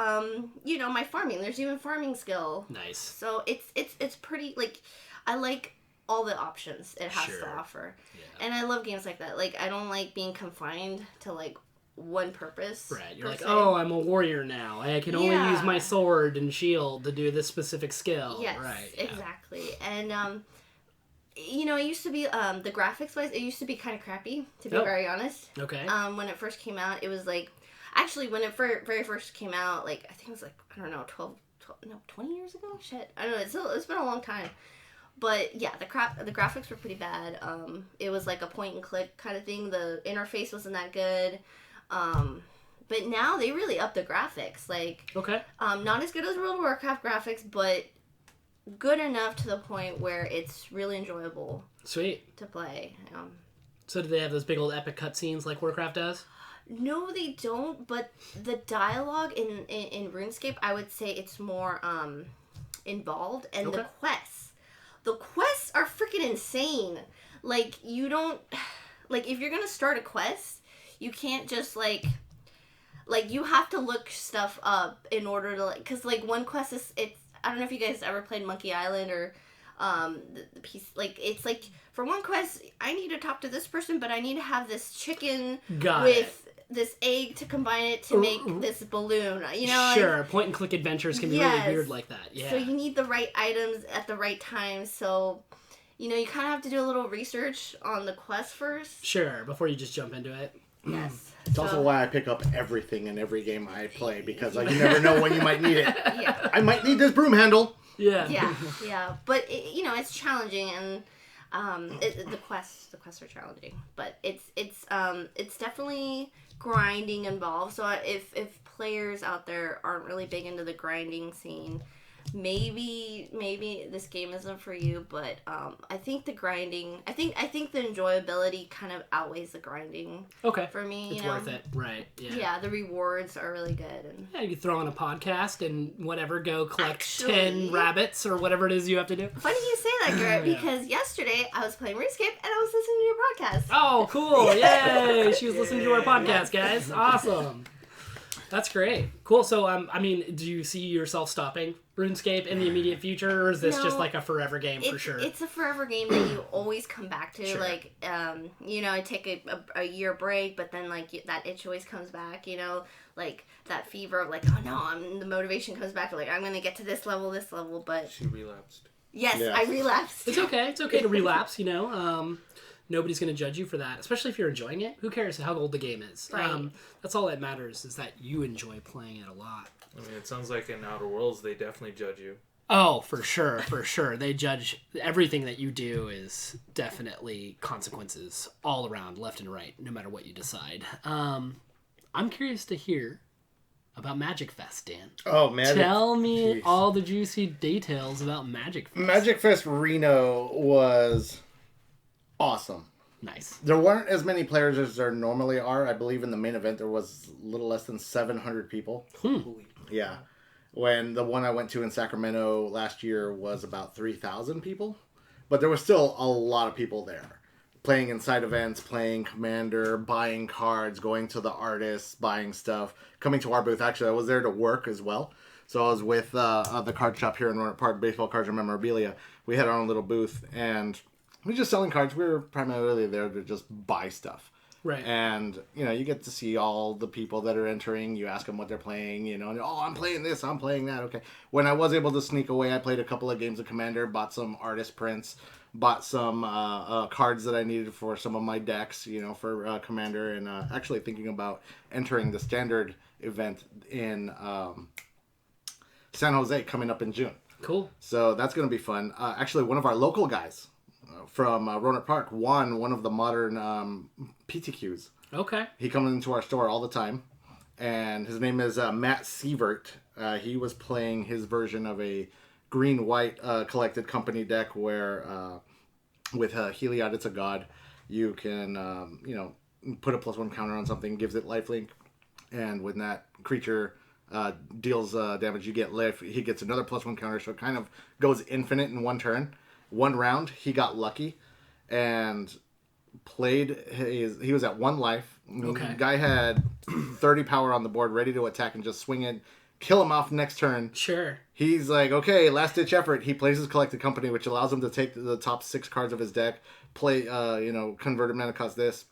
you know, my farming. There's even farming skill. Nice. So it's pretty like I like all the options it has Sure. to offer. Yeah. And I love games like that. Like I don't like being confined to like one purpose. Right. You're per like, se. oh, I'm a warrior now. I can only Yeah. use my sword and shield to do this specific skill. Yes, Right. Yeah. exactly. And you know, it used to be the graphics wise, it used to be kind of crappy, to be Oh. very honest. Okay. When it first came out, it was like actually when it very first came out, like I think it was like I don't know 20 years ago. Shit, I don't know. It's been a long time. But yeah, the graphics were pretty bad. It was like a point and click kind of thing. The interface wasn't that good. But now they really upped the graphics. Like, Okay. not as good as World of Warcraft graphics, but good enough to the point where it's really enjoyable Sweet. to play. So do they have those big old epic cutscenes like Warcraft does? No, they don't. But the dialogue in RuneScape, I would say it's more involved, and Okay. the quests are freaking insane. Like you don't like if you're gonna start a quest, you can't just like you have to look stuff up in order to like because like one quest is it's I don't know if you guys ever played Monkey Island or the piece like it's like for one quest I need to talk to this person but I need to have this chicken Got with this egg to combine it to make this balloon, you know? Sure. Like, Point and click adventures can be Yes. really weird like that. Yeah. so you need the right items at the right time. So, you know, you kind of have to do a little research on the quest first. Sure. Before you just jump into it. Yes. It's also why I pick up everything in every game I play, because you never know when you might need it. Yeah. I might need this broom handle. Yeah. Yeah. But, you know, it's challenging and the quests are challenging. But it's definitely grinding involved. So if players out there aren't really big into the grinding scene, maybe this game isn't for you, but I think the grinding I think the enjoyability kind of outweighs the grinding Okay. for me. It's you know? worth it. Right. Yeah. Yeah, the rewards are really good. And Yeah, you could throw on a podcast and whatever, go collect Actually- 10 rabbits or whatever it is you have to do. funny you say that, Garrett, Yeah. because yesterday I was playing RuneScape and I was listening to your podcast. Oh, cool. Yay. She was listening to our podcast, guys. Awesome. That's great. Cool. So, I mean, do you see yourself stopping RuneScape in the immediate future, or is this just No. like a forever game for sure? It's a forever game that you always come back to. Sure. Like, you know, I take a year break, but then like that itch always comes back. You know, like that fever of like, oh no, the motivation comes back. Like I'm gonna get to this level. But She relapsed. yes, Yeah. I relapsed. It's okay. It's okay to relapse, you know. Nobody's going to judge you for that, especially if you're enjoying it. Who cares how old the game is? Right. That's all that matters, is that you enjoy playing it a lot. I mean, it sounds like in Outer Worlds they definitely judge you. Oh, for sure, for sure. They judge everything that you do is definitely consequences all around, left and right, no matter what you decide. I'm curious to hear about Magicfest, Dan. Oh, Tell me Jeez. all the juicy details about Magicfest. Magicfest Reno was awesome. Nice. There weren't as many players as there normally are. I believe in the main event there was a little less than 700 people. Holy. Yeah. When the one I went to in Sacramento last year was about 3,000 people. But there was still a lot of people there. Playing in side events, playing Commander, buying cards, going to the artists, buying stuff, coming to our booth. Actually, I was there to work as well. So I was with the card shop here in Roanoke Park, Baseball Cards and Memorabilia. We had our own little booth, and we were just selling cards. We were primarily there to just buy stuff. Right. And, you know, you get to see all the people that are entering. You ask them what they're playing, you know. And, oh, I'm playing this, I'm playing that. Okay. When I was able to sneak away, I played a couple of games of Commander, bought some artist prints, bought some cards that I needed for some of my decks, you know, for Commander. And actually thinking about entering the Standard event in San Jose coming up in June. Cool. So that's going to be fun. Actually, one of our local guys from Roanoke Park won one of the modern PTQs. Okay. He comes into our store all the time, and his name is Matt Sievert. He was playing his version of a green-white collected company deck where, with Heliod, it's a god, you can, you know, put a +1 counter on something, gives it lifelink, and when that creature deals damage, you get lift. He gets another +1 counter, so it kind of goes infinite in one turn. One round, he got lucky and played he was at 1 life. Okay. Guy had 30 power on the board, ready to attack and just swing it, kill him off next turn. Sure. He's like, okay, last ditch effort. He plays his Collected Company, which allows him to take the top 6 cards of his deck, play, converted mana cost this,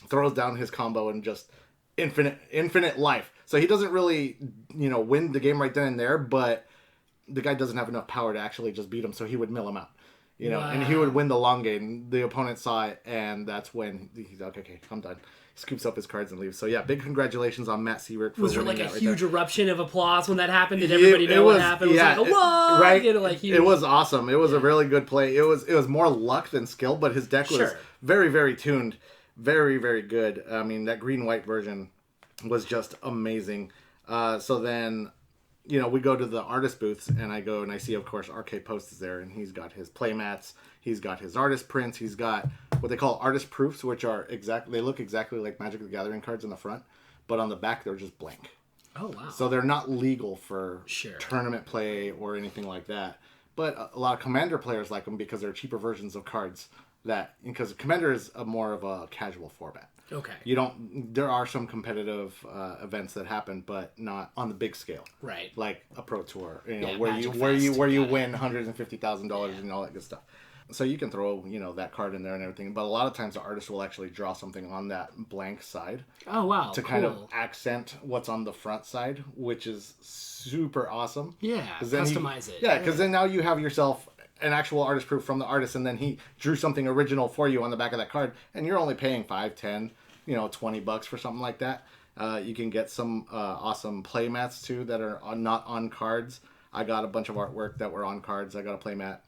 throws down his combo, and just infinite life. So he doesn't really, win the game right then and there, but the guy doesn't have enough power to actually just beat him, so he would mill him out. Wow. And he would win the long game. The opponent saw it, and that's when he's like, okay, I'm done. He scoops up his cards and leaves. So yeah, big congratulations on Matt Seawright for Was there winning like a that huge right eruption of applause when that happened? Did everybody know what happened? Yeah, It was like, whoa! Right. Huge. It was awesome. It was a really good play. It was more luck than skill, but his deck was very, very tuned. Very, very good. I mean, that green-white version was just amazing. So then, we go to the artist booths, and I go and I see, of course, RK Post is there, and he's got his playmats, he's got his artist prints, he's got what they call artist proofs, which are they look exactly like Magic the Gathering cards in the front, but on the back they're just blank. Oh, wow. So they're not legal for tournament play or anything like that. But a lot of Commander players like them because they're cheaper versions of cards because Commander is more of a casual format. Okay. There are some competitive events that happen, but not on the big scale. Right. Like a Pro Tour, Magicfest, where you win $150,000 and all that good stuff. So you can throw, that card in there and everything, but a lot of times the artist will actually draw something on that blank side. Oh, wow. To kind of accent what's on the front side, which is super awesome. Yeah, customize it. Yeah, because then now you have yourself an actual artist proof from the artist, and then he drew something original for you on the back of that card, and you're only paying $5, $10, $20 for something like that. You can get some awesome play mats too that are not on cards. I got a bunch of artwork that were on cards. I got a play mat.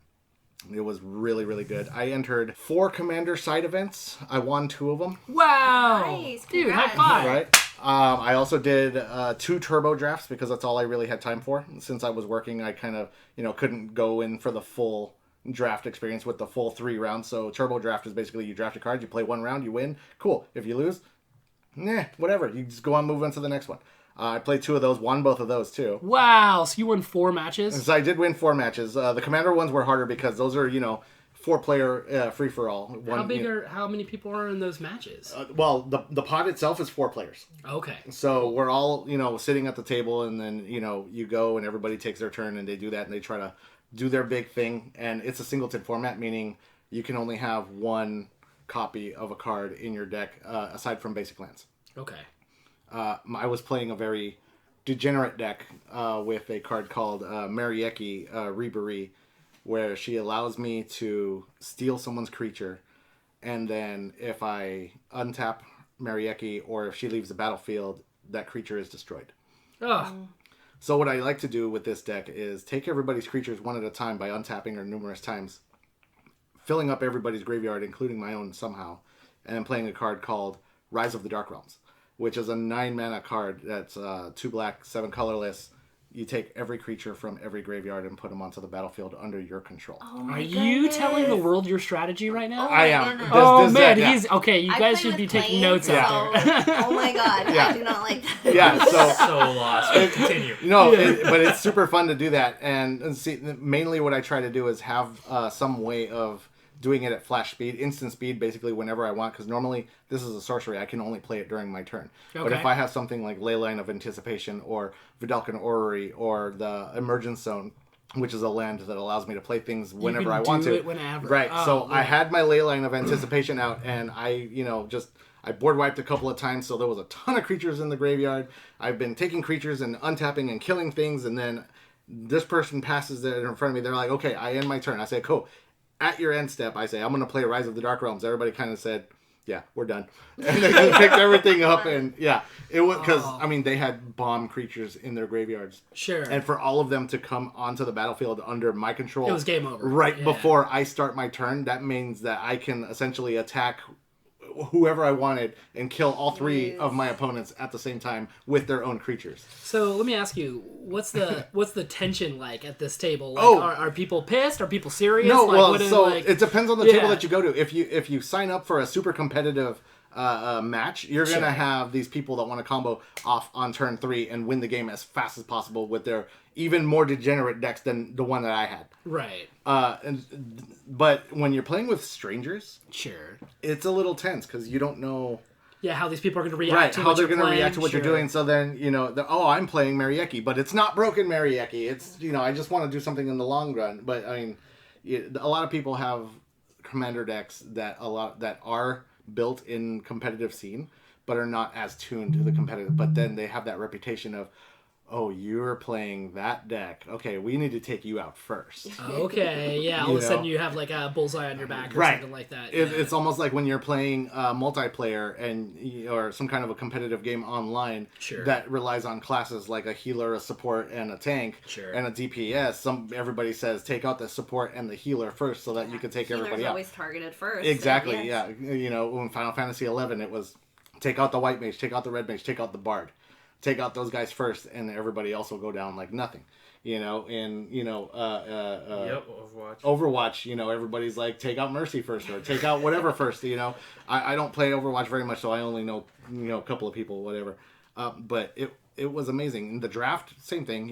It was really, really good. I entered 4 Commander side events. I won 2 of them. Wow! Nice. Dude, Congrats. high five! Right. I also did 2 turbo drafts because that's all I really had time for. Since I was working, I kind of, couldn't go in for the full draft experience with the full 3 rounds. So turbo draft is basically you draft a card, you play 1 round, you win. Cool. If you lose, whatever. You just go on, move on to the next one. I played 2 of those, won both of those too. Wow, so you won 4 matches? So I did win 4 matches. The Commander ones were harder because those are, 4-player free-for-all. How many people are in those matches? Well, the pod itself is 4 players. Okay. So we're all, sitting at the table, and then, you go and everybody takes their turn, and they do that, and they try to do their big thing. And it's a singleton format, meaning you can only have 1 copy of a card in your deck, aside from basic lands. Okay. I was playing a very degenerate deck with a card called Marieki Ribéry, where she allows me to steal someone's creature, and then if I untap Marieki or if she leaves the battlefield, that creature is destroyed. Oh. So what I like to do with this deck is take everybody's creatures one at a time by untapping her numerous times, filling up everybody's graveyard, including my own somehow, and then playing a card called Rise of the Dark Realms, which is a 9-mana card that's 2 black, 7 colorless. You take every creature from every graveyard and put them onto the battlefield under your control. Oh Are you telling the world your strategy right now? I am. He's okay. You guys should be taking notes out there. Oh my god, I do not like that. Yeah, so lost. Continue. No, but it's super fun to do that. And see, mainly what I try to do is have some way of doing it at flash speed, instant speed, basically whenever I want, because normally this is a sorcery. I can only play it during my turn. Okay. But if I have something like Leyline of Anticipation or Vidalcan Orrery or the Emergence Zone, which is a land that allows me to play things whenever I want to. You can do it whenever. Right. Oh, so yeah. I had my Leyline of Anticipation out, and I board wiped a couple of times, so there was a ton of creatures in the graveyard. I've been taking creatures and untapping and killing things, and then this person passes it in front of me. They're like, okay, I end my turn. I say, cool. At your end step, I say, I'm going to play Rise of the Dark Realms. Everybody kind of said, yeah, we're done. And they just picked everything up, and it was because, they had bomb creatures in their graveyards. Sure. And for all of them to come onto the battlefield under my control. It was game over. Right before I start my turn, that means that I can essentially attack whoever I wanted and kill all 3 of my opponents at the same time with their own creatures. So let me ask you, what's the tension like at this table? Like, are people pissed? Are people serious? No, it depends on the table that you go to. If you sign up for a super competitive match, you're going to have these people that want to combo off on turn 3 and win the game as fast as possible with their even more degenerate decks than the one that I had. Right. But when you're playing with strangers, Sure. it's a little tense because you don't know... Yeah, how these people are going to react Right, to how what they're you're going to playing. react to what you're doing. So then, I'm playing Marieki, but it's not broken Marieki. It's, I just want to do something in the long run. But, I mean, a lot of people have commander decks that are built in competitive scene, but are not as tuned to the competitive. But then they have that reputation of, oh, you're playing that deck. Okay, we need to take you out first. Okay, yeah. All of a sudden you have like a bullseye on your back or something like that. Yeah. It's almost like when you're playing multiplayer or some kind of a competitive game online that relies on classes like a healer, a support, and a tank, and a DPS. Everybody says take out the support and the healer first so that you can take everybody out. Always targeted first. Exactly. So, yes. Yeah. When Final Fantasy 11, it was take out the white mage, take out the red mage, take out the bard. Take out those guys first, and everybody else will go down like nothing. Overwatch, everybody's like, take out Mercy first, or take out whatever first, I don't play Overwatch very much, so I only know, a couple of people, whatever. But it was amazing. In the draft, same thing,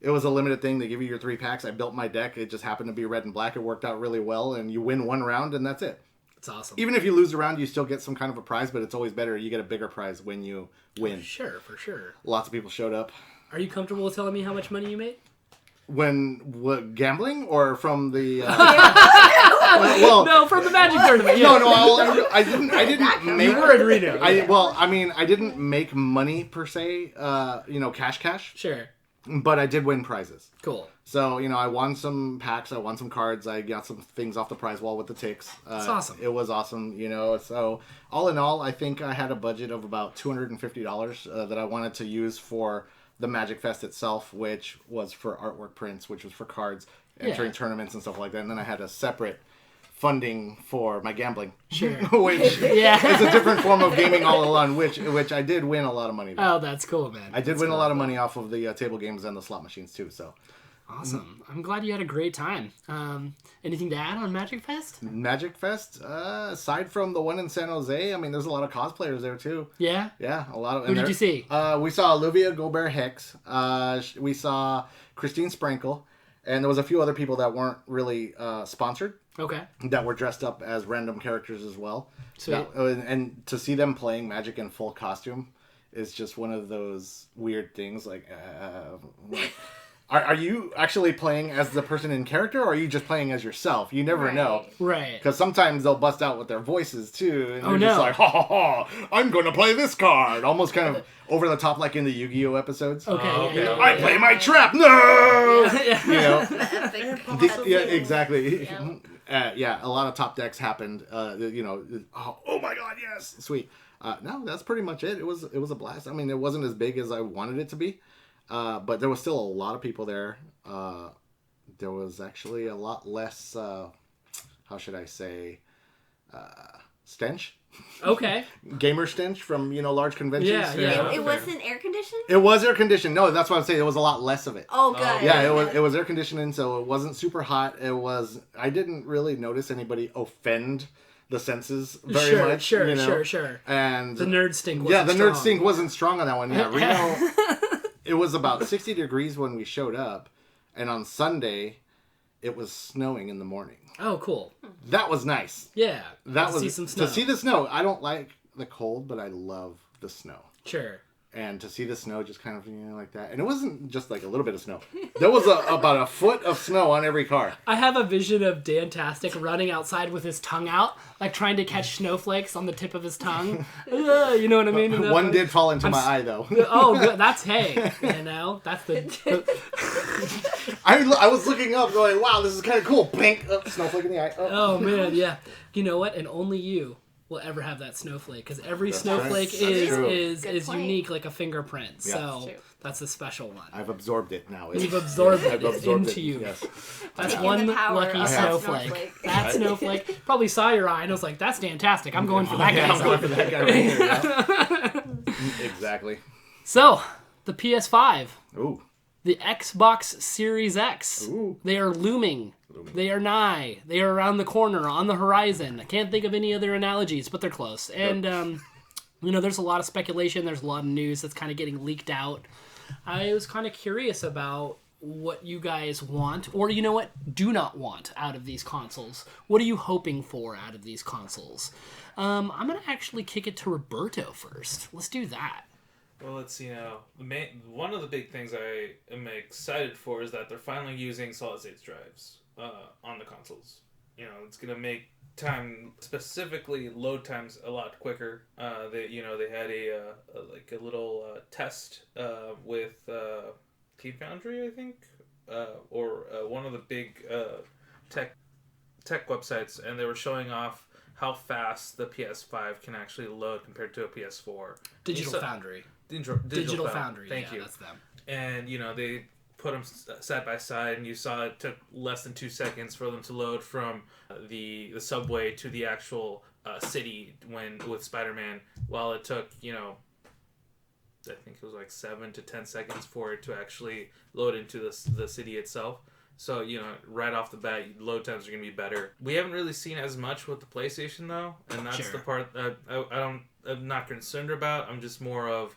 it was a limited thing. They give you your 3 packs. I built my deck. It just happened to be red and black. It worked out really well, and you win one round, and that's it. It's awesome. Even if you lose a round, you still get some kind of a prize, but it's always better. You get a bigger prize when you win. For sure. Lots of people showed up. Are you comfortable with telling me how much money you made? What, gambling or from the? No, from the Magic tournament. Yeah. No, I didn't make. You were in Reno. I didn't make money per se. Cash. Sure. But I did win prizes. Cool. So, I won some packs, I won some cards, I got some things off the prize wall with the ticks. That's awesome. It was awesome, so all in all, I think I had a budget of about $250 that I wanted to use for the Magicfest itself, which was for artwork prints, which was for cards, entering tournaments and stuff like that. And then I had a separate funding for my gambling, which is a different form of gaming all along, which I did win a lot of money with. Oh, that's cool, man. I did win a lot of money off of the table games and the slot machines too, so... Awesome. I'm glad you had a great time. Anything to add on Magicfest? Magicfest, aside from the one in San Jose, I mean, there's a lot of cosplayers there too. Yeah? Yeah, a lot of... Who did you see? We saw Olivia Gobert Hicks. We saw Christine Sprankle. And there was a few other people that weren't really sponsored. Okay. That were dressed up as random characters as well. Sweet. And to see them playing Magic in full costume is just one of those weird things. Like... Are you actually playing as the person in character, or are you just playing as yourself? You never know. Right. Because sometimes they'll bust out with their voices, too. And you're just like, ha ha ha, I'm going to play this card. Almost kind of over the top, like in the Yu-Gi-Oh! Episodes. Okay. I play my trap. No! Yeah, exactly. Yeah. A lot of top decks happened. Oh my god, yes. Sweet. No, that's pretty much it. It was a blast. I mean, it wasn't as big as I wanted it to be. But there was still a lot of people there. There was actually a lot less, how should I say, stench. Okay. Gamer stench from, large conventions. Yeah. It wasn't air conditioned? It was air conditioned. No, that's what I'm saying. It was a lot less of it. Oh, good. Yeah, it was air conditioning, so it wasn't super hot. I didn't really notice anybody offend the senses very much. Sure. And the nerd stink wasn't the strong. nerd stink wasn't strong on that one. Yeah, Reno... It was about 60 degrees when we showed up, and on Sunday, it was snowing in the morning. Oh, cool. That was nice. Yeah. See some snow. To see the snow. I don't like the cold, but I love the snow. Sure. And to see the snow just kind of, like that. And it wasn't just like a little bit of snow. There was about a foot of snow on every car. I have a vision of Dantastic running outside with his tongue out, like trying to catch snowflakes on the tip of his tongue. You know what I mean? One did fall into my eye, though. Oh, good. That's hay. That's the... I was looking up going, wow, this is kind of cool. Blink. Snowflake in the eye. Oh, man, yeah. You know what? And only you will ever have that snowflake, because every snowflake is unique, like a fingerprint. So that's a special one. I've absorbed it now. You've absorbed it into you. Yes. That's one lucky snowflake. That snowflake probably saw your eye and was like, "That's fantastic. I'm going for that guy." I'm going for that guy right here. Yeah. Exactly. So the PS5. Ooh. the Xbox Series X. Ooh. They are looming. They are nigh. They are around the corner, on the horizon. I can't think of any other analogies, but they're close. And, there's a lot of speculation. There's a lot of news that's kind of getting leaked out. I was kind of curious about what you guys want, or you know what, do not want out of these consoles. What are you hoping for out of these consoles? I'm going to actually kick it to Roberto first. Let's do that. Well, let's see now. One of the big things I am excited for is that they're finally using solid-state drives on the consoles. It's going to make time, specifically load times, a lot quicker. They had a little test with Team Foundry, I think, or one of the big tech websites, and they were showing off how fast the PS5 can actually load compared to a PS4. Digital Foundry. Digital Foundry. Thank you. That's them. And they put them side by side, and you saw it took less than 2 seconds for them to load from the subway to the actual city with Spider-Man, while it took I think it was like 7 to 10 seconds for it to actually load into the city itself. So, right off the bat, load times are going to be better. We haven't really seen as much with the PlayStation, though, and that's the part I'm not concerned about. I'm just more of,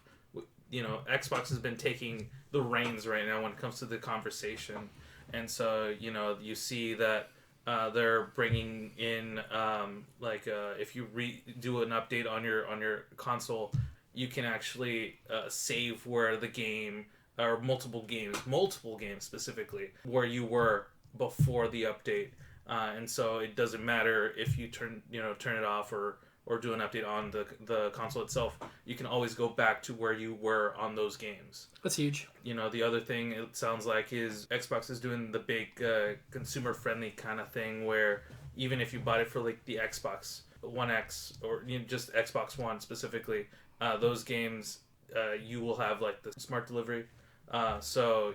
Xbox has been taking the reins right now when it comes to the conversation. And so, you see that they're bringing in, if you do an update on your console, you can actually save where the game, or multiple games specifically, where you were before the update. And so it doesn't matter if you turn it off or do an update on the console itself. You can always go back to where you were on those games. That's huge. The other thing it sounds like is Xbox is doing the big consumer-friendly kind of thing where even if you bought it for like the Xbox One X or just Xbox One specifically, those games you will have like the smart delivery. So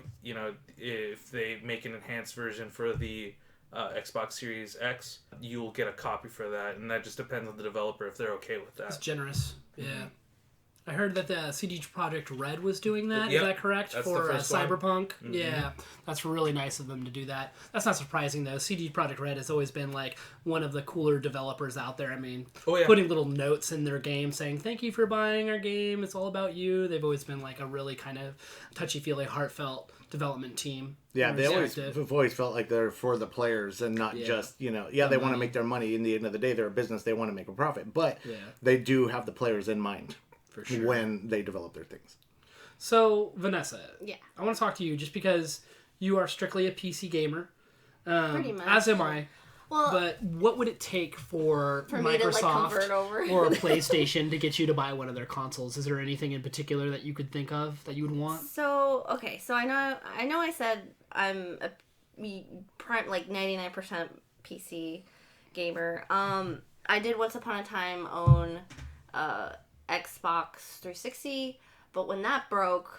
if they make an enhanced version for the Xbox Series X, you'll get a copy for that, and that just depends on the developer if they're okay with that. It's generous. Yeah. Mm-hmm. I heard that the CD Projekt Red was doing that. Yep. Is that correct? That's for the first Cyberpunk? Mm-hmm. Yeah. That's really nice of them to do that. That's not surprising, though. CD Projekt Red has always been like one of the cooler developers out there. I mean, putting little notes in their game saying, thank you for buying our game. It's all about you. They've always been like a really kind of touchy-feely, heartfelt development team. Yeah, I've always felt like they're for the players and not just, they want to make their money. In the end of the day, they're a business. They want to make a profit. But they do have the players in mind. For sure. When they develop their things. So, Vanessa. Yeah. I want to talk to you just because you are strictly a PC gamer. Pretty much. As am I. Well, but what would it take for Microsoft me to, like, convert over? or a PlayStation to get you to buy one of their consoles? Is there anything in particular that you could think of that you would want? So, okay. So I know I said I'm a prime, like 99% PC gamer. I did once upon a time own Xbox 360, but when that broke,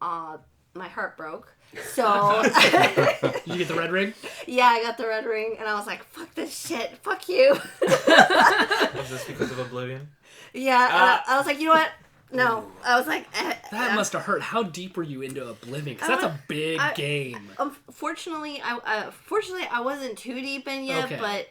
my heart broke. So Did you get the red ring? Yeah, I got the red ring, and I was like, "Fuck this shit, fuck you." Was this because of Oblivion? Yeah, I was like, you know what? No, I was like, that must have hurt. How deep were you into Oblivion? Because that's a big game. Fortunately, I wasn't too deep in yet, Okay. but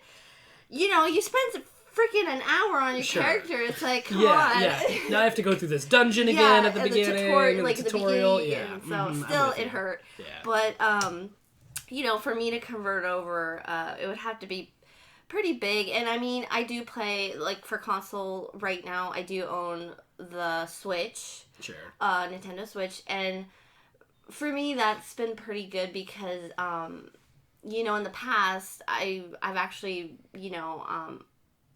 you spend freaking an hour on your character. It's like, come on. Yeah. Now I have to go through this dungeon again at the beginning. The tutorial. yeah. So still, it hurt. Yeah. But for me to convert over, it would have to be pretty big. And I mean, I do play like for console right now. I do own the Switch. Sure. Nintendo Switch, and for me, that's been pretty good because in the past, I've actually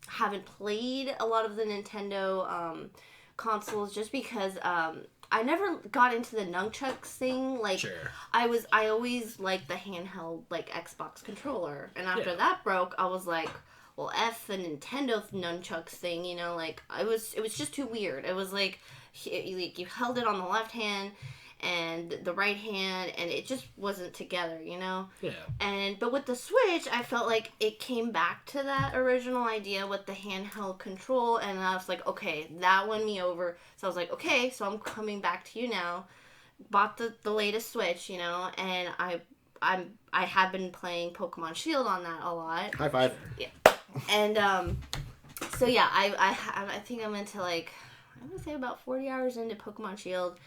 haven't played a lot of the Nintendo consoles just because I never got into the nunchucks thing. Like, sure. I always liked the handheld like Xbox controller, and after that broke, I was like, well, F the Nintendo nunchucks thing. Like it was just too weird. It was like you held it on the left hand and the right hand, and it just wasn't together, Yeah. But with the Switch, I felt like it came back to that original idea with the handheld control, and I was like, okay, that won me over. So I was like, okay, so I'm coming back to you now bought the latest Switch, you know, and I have been playing Pokemon Shield on that a lot. High five. Yeah. And so yeah, I think I'm into like, I'm gonna say about 40 hours into Pokemon Shield.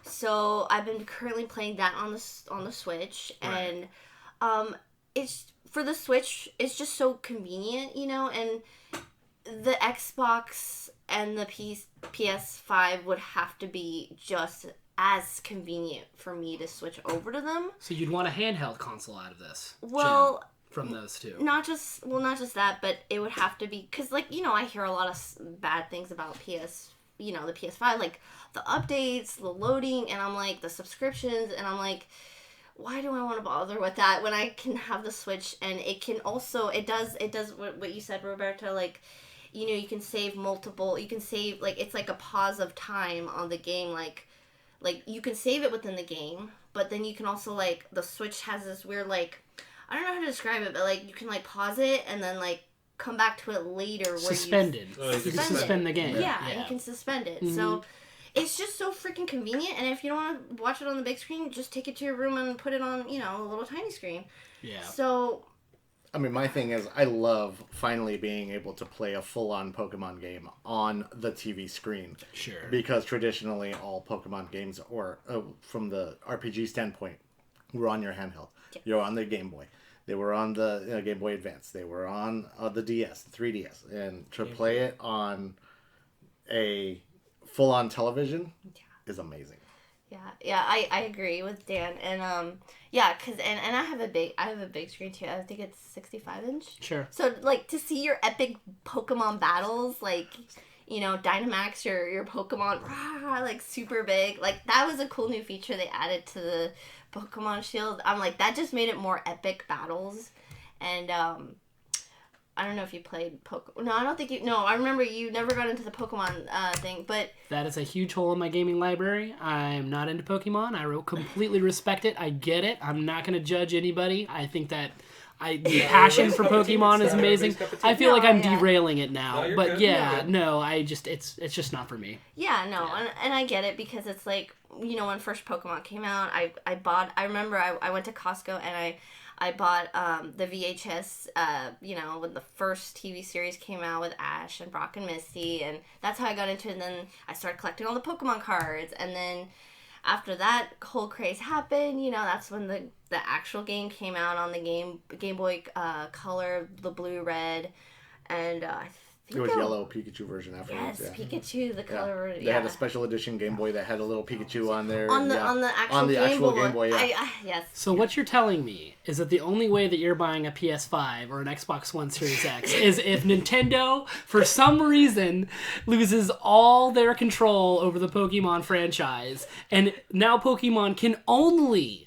So I've been currently playing that on the Switch, Right. and it's for the Switch. It's just so convenient, you know, and the Xbox and the PS5 would have to be just as convenient for me to switch over to them. So you'd want a handheld console out of this? Well, from those two. not just that, but it would have to be, because, like, you know, I hear a lot of bad things about the PS5, like the updates, the loading, and I'm like, the subscriptions, and I'm like, why do I want to bother with that when I can have the Switch? And it can also, it does what you said, Roberta, like, you know, you can save, like, it's like a pause of time on the game, like you can save it within the game, but then you can also, like, the Switch has this weird, like, I don't know how to describe it, but, like, you can, like, pause it and then, like, come back to it later. Where Suspended. You can suspend the game. Yeah, you can suspend it. Mm-hmm. So it's just so freaking convenient, and if you don't want to watch it on the big screen, just take it to your room and put it on, you know, a little tiny screen. Yeah. So... I mean, my thing is, I love finally being able to play a full-on Pokemon game on the TV screen. Sure. Because traditionally, all Pokemon games, or from the RPG standpoint, were on your handheld. Yeah. You're on the Game Boy. They were on the Game Boy Advance. They were on the DS, the 3DS. And to play it on a full-on television is amazing. Yeah, I agree with Dan, and yeah, cause and I have a big screen too. I think it's 65-inch. Sure. So, like, to see your epic Pokemon battles, like, you know, Dynamax your Pokemon, like, super big, like, that was a cool new feature they added to the Pokemon Shield. I'm like, that just made it more epic battles, and I don't know if you played Pokemon. No, I don't think you... No, I remember you never got into the Pokemon thing, but... That is a huge hole in my gaming library. I'm not into Pokemon. I completely respect it. I get it. I'm not going to judge anybody. I think that the passion for Pokemon is amazing. I feel like I'm derailing it now. No, but yeah, no, it's just not for me. Yeah, no, and I get it, because it's like, you know, when first Pokemon came out, I remember I went to Costco and I bought the VHS, you know, when the first TV series came out with Ash and Brock and Misty, and that's how I got into it. And then I started collecting all the Pokemon cards, and then after that whole craze happened, you know, that's when the actual game came out on the Game Boy Color, the blue, red, and I think it was yellow Pikachu version afterwards. Yes, Pikachu, the color. They had a special edition Game Boy that had a little Pikachu on there. On the actual Game Boy. Yeah. Yes. So what you're telling me is that the only way that you're buying a PS5 or an Xbox One Series X is if Nintendo, for some reason, loses all their control over the Pokemon franchise, and now Pokemon can only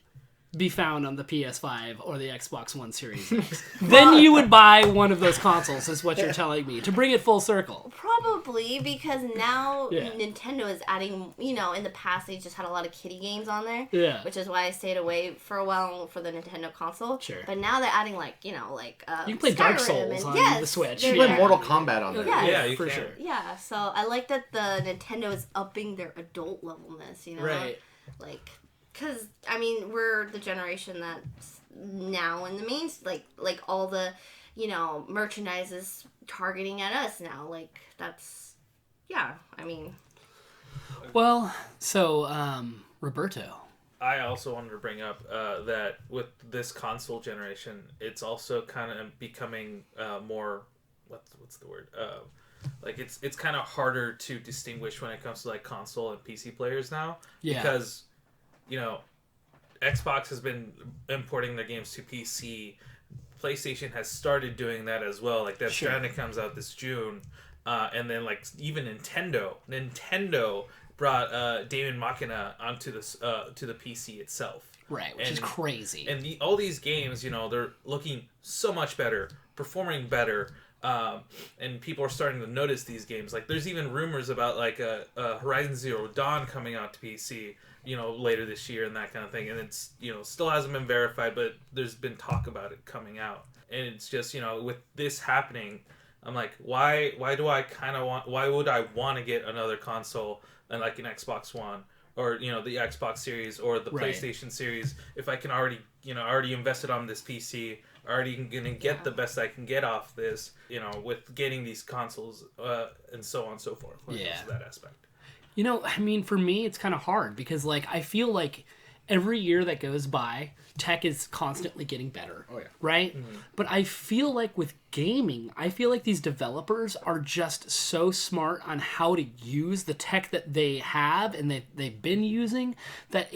be found on the PS5 or the Xbox One Series X. Then you would buy one of those consoles, is what you're telling me, to bring it full circle. Probably, because now Nintendo is adding, you know, in the past they just had a lot of kiddie games on there. Yeah. Which is why I stayed away for a while for the Nintendo console. Sure. But now they're adding, like, you know, like you can play Dark Skyrim Souls and, on the Switch. You can play Mortal Kombat on there. Yeah, you for can. sure. Yeah, so I like that the Nintendo is upping their adult levelness, you know? Right. Like, because, I mean, we're the generation that's now in the main, like all the, you know, merchandise is targeting at us now. Like, that's, yeah, I mean. Well, so, Roberto. I also wanted to bring up that with this console generation, it's also kind of becoming more, what's the word? Like, it's kind of harder to distinguish when it comes to, like, console and PC players now. Yeah. Because, you know, Xbox has been importing their games to PC. PlayStation has started doing that as well. Like, Death Stranding comes out this June. And then, like, even Nintendo brought Daemon Machina onto this to the PC itself. Right, which is crazy. And all these games, you know, they're looking so much better, performing better, and people are starting to notice these games. Like, there's even rumors about, like, Horizon Zero Dawn coming out to PC, you know, later this year and that kind of thing. And it's, you know, still hasn't been verified, but there's been talk about it coming out. And it's just, you know, with this happening, I'm like, why would I want to get another console and, like, an Xbox One or the Xbox Series or the Right. PlayStation Series, if I can already invested on this PC, already gonna get the best I can get off this, with getting these consoles, and so on and so forth. When it comes to that aspect. I mean, for me, it's kind of hard because, like, I feel like every year that goes by, tech is constantly getting better. Oh, yeah. Right? Mm-hmm. But I feel like with gaming, I feel like these developers are just so smart on how to use the tech that they have and they've been using that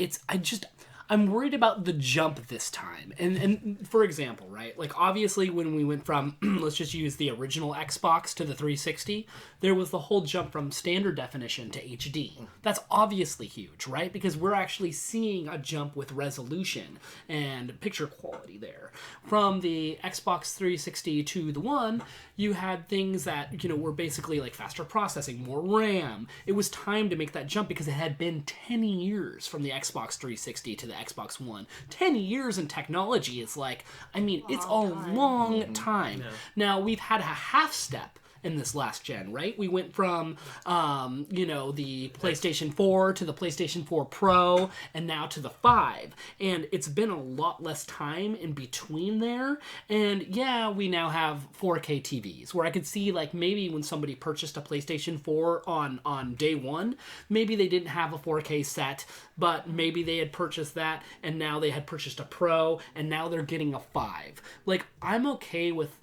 I'm worried about the jump this time. And for example, right? Like, obviously, when we went from, let's just use the original Xbox to the 360, there was the whole jump from standard definition to HD. That's obviously huge, right? Because we're actually seeing a jump with resolution and picture quality there. From the Xbox 360 to the One, you had things that, were basically like faster processing, more RAM. It was time to make that jump because it had been 10 years from the Xbox 360 to the Xbox One. 10 years in technology is like, I mean, it's a long time. Yeah. Now, we've had a half step in this last gen, right? We went from, the PlayStation 4 to the PlayStation 4 Pro, and now to the 5. And it's been a lot less time in between there. And yeah, we now have 4K TVs, where I could see, like, maybe when somebody purchased a PlayStation 4 on day one, maybe they didn't have a 4K set, but maybe they had purchased that, and now they had purchased a Pro, and now they're getting a 5. Like, I'm okay with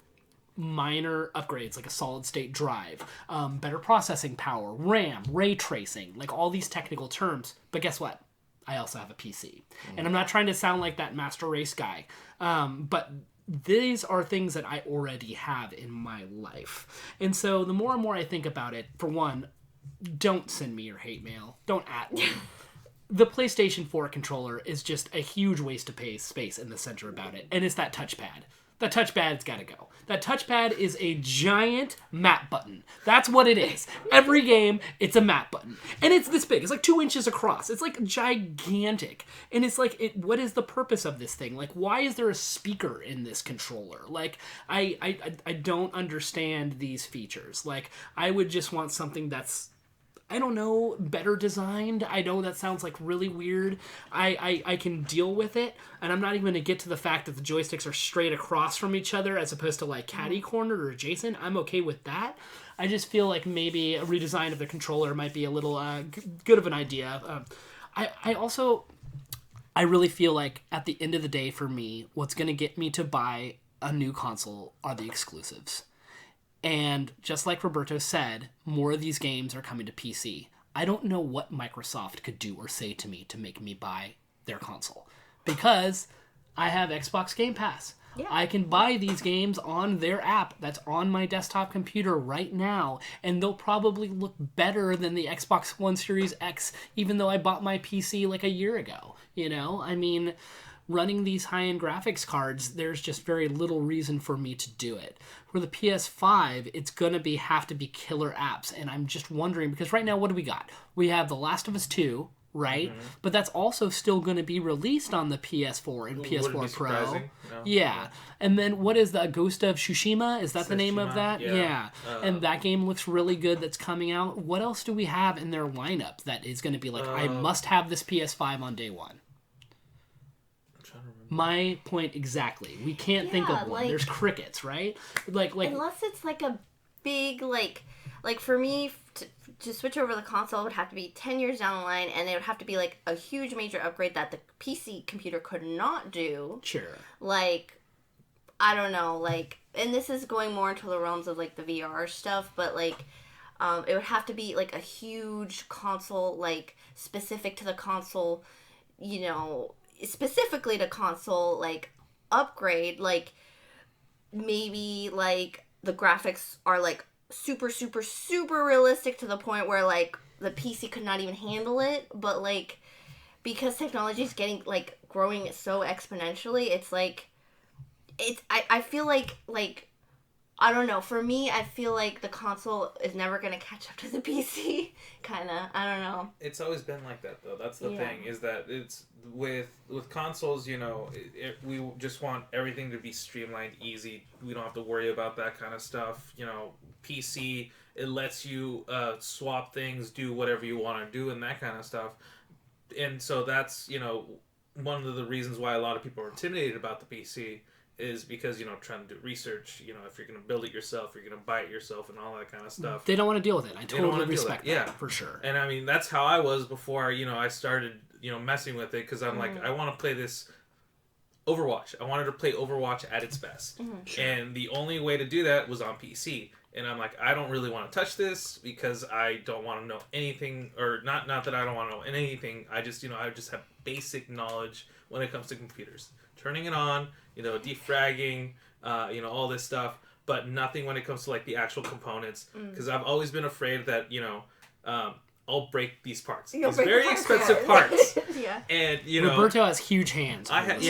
minor upgrades like a solid state drive, better processing power, RAM, ray tracing, like all these technical terms. But guess what? I also have a PC. And I'm not trying to sound like that master race guy, but these are things that I already have in my life. And so the more and more I think about it, for one, don't send me your hate mail. Don't at me. The PlayStation 4 controller is just a huge waste of space in the center about it. And it's that touchpad. That touchpad's got to go. That touchpad is a giant map button. That's what it is. Every game, it's a map button. And it's this big. It's like 2 inches across. It's like gigantic. And it's like, what is the purpose of this thing? Like, why is there a speaker in this controller? Like, I don't understand these features. Like, I would just want something that's, I don't know, better designed. I know that sounds like really weird. I can deal with it, and I'm not even going to get to the fact that the joysticks are straight across from each other as opposed to like catty-cornered or adjacent. I'm okay with that. I just feel like maybe a redesign of the controller might be a little good of an idea. I really feel like at the end of the day for me, what's going to get me to buy a new console are the exclusives. And just like Roberto said, more of these games are coming to PC. I don't know what Microsoft could do or say to me to make me buy their console. Because I have Xbox Game Pass. Yeah. I can buy these games on their app that's on my desktop computer right now. And they'll probably look better than the Xbox One Series X, even though I bought my PC like a year ago. I mean, running these high-end graphics cards, there's just very little reason for me to do it. For the PS5, it's going to have to be killer apps, and I'm just wondering, because right now, what do we got? We have The Last of Us 2, right? Mm-hmm. But that's also still going to be released on the PS4 and PS4 Pro. No. Yeah. And then what is the Ghost of Tsushima? Is that the name of that? Yeah. And that game looks really good that's coming out. What else do we have in their lineup that is going to be like, I must have this PS5 on day one? My point exactly. We can't think of one. There's crickets, right? Like unless it's like a big like for me to switch over the console would have to be 10 years down the line, and it would have to be like a huge major upgrade that the PC computer could not do. Sure. Like, I don't know, like, and this is going more into the realms of like the VR stuff, but like it would have to be like a huge console, like specific to the console, specifically to console, like, upgrade, like, maybe, like, the graphics are, like, super, super, super realistic to the point where, like, the PC could not even handle it, but, like, because technology is getting, like, growing so exponentially, it's, like, I feel like, I don't know. For me, I feel like the console is never going to catch up to the PC, kind of. I don't know. It's always been like that, though. That's the thing, is that it's with consoles, we just want everything to be streamlined, easy. We don't have to worry about that kind of stuff. PC, it lets you swap things, do whatever you want to do, and that kind of stuff. and so that's, one of the reasons why a lot of people are intimidated about the PC is because, trying to do research, if you're going to build it yourself, you're going to buy it yourself and all that kind of stuff. They don't want to deal with it. I totally respect that, for sure. And I mean, that's how I was before, I started, messing with it, because I'm like, I want to play this Overwatch. I wanted to play Overwatch at its best. Sure. And the only way to do that was on PC. And I'm like, I don't really want to touch this because I don't want to know anything, or not that I don't want to know anything. I just have basic knowledge when it comes to computers. Turning it on, defragging, all this stuff, but nothing when it comes to like the actual components. Because I've always been afraid that, I'll break these parts. These very expensive parts. Yeah. And, Roberto has huge hands. I have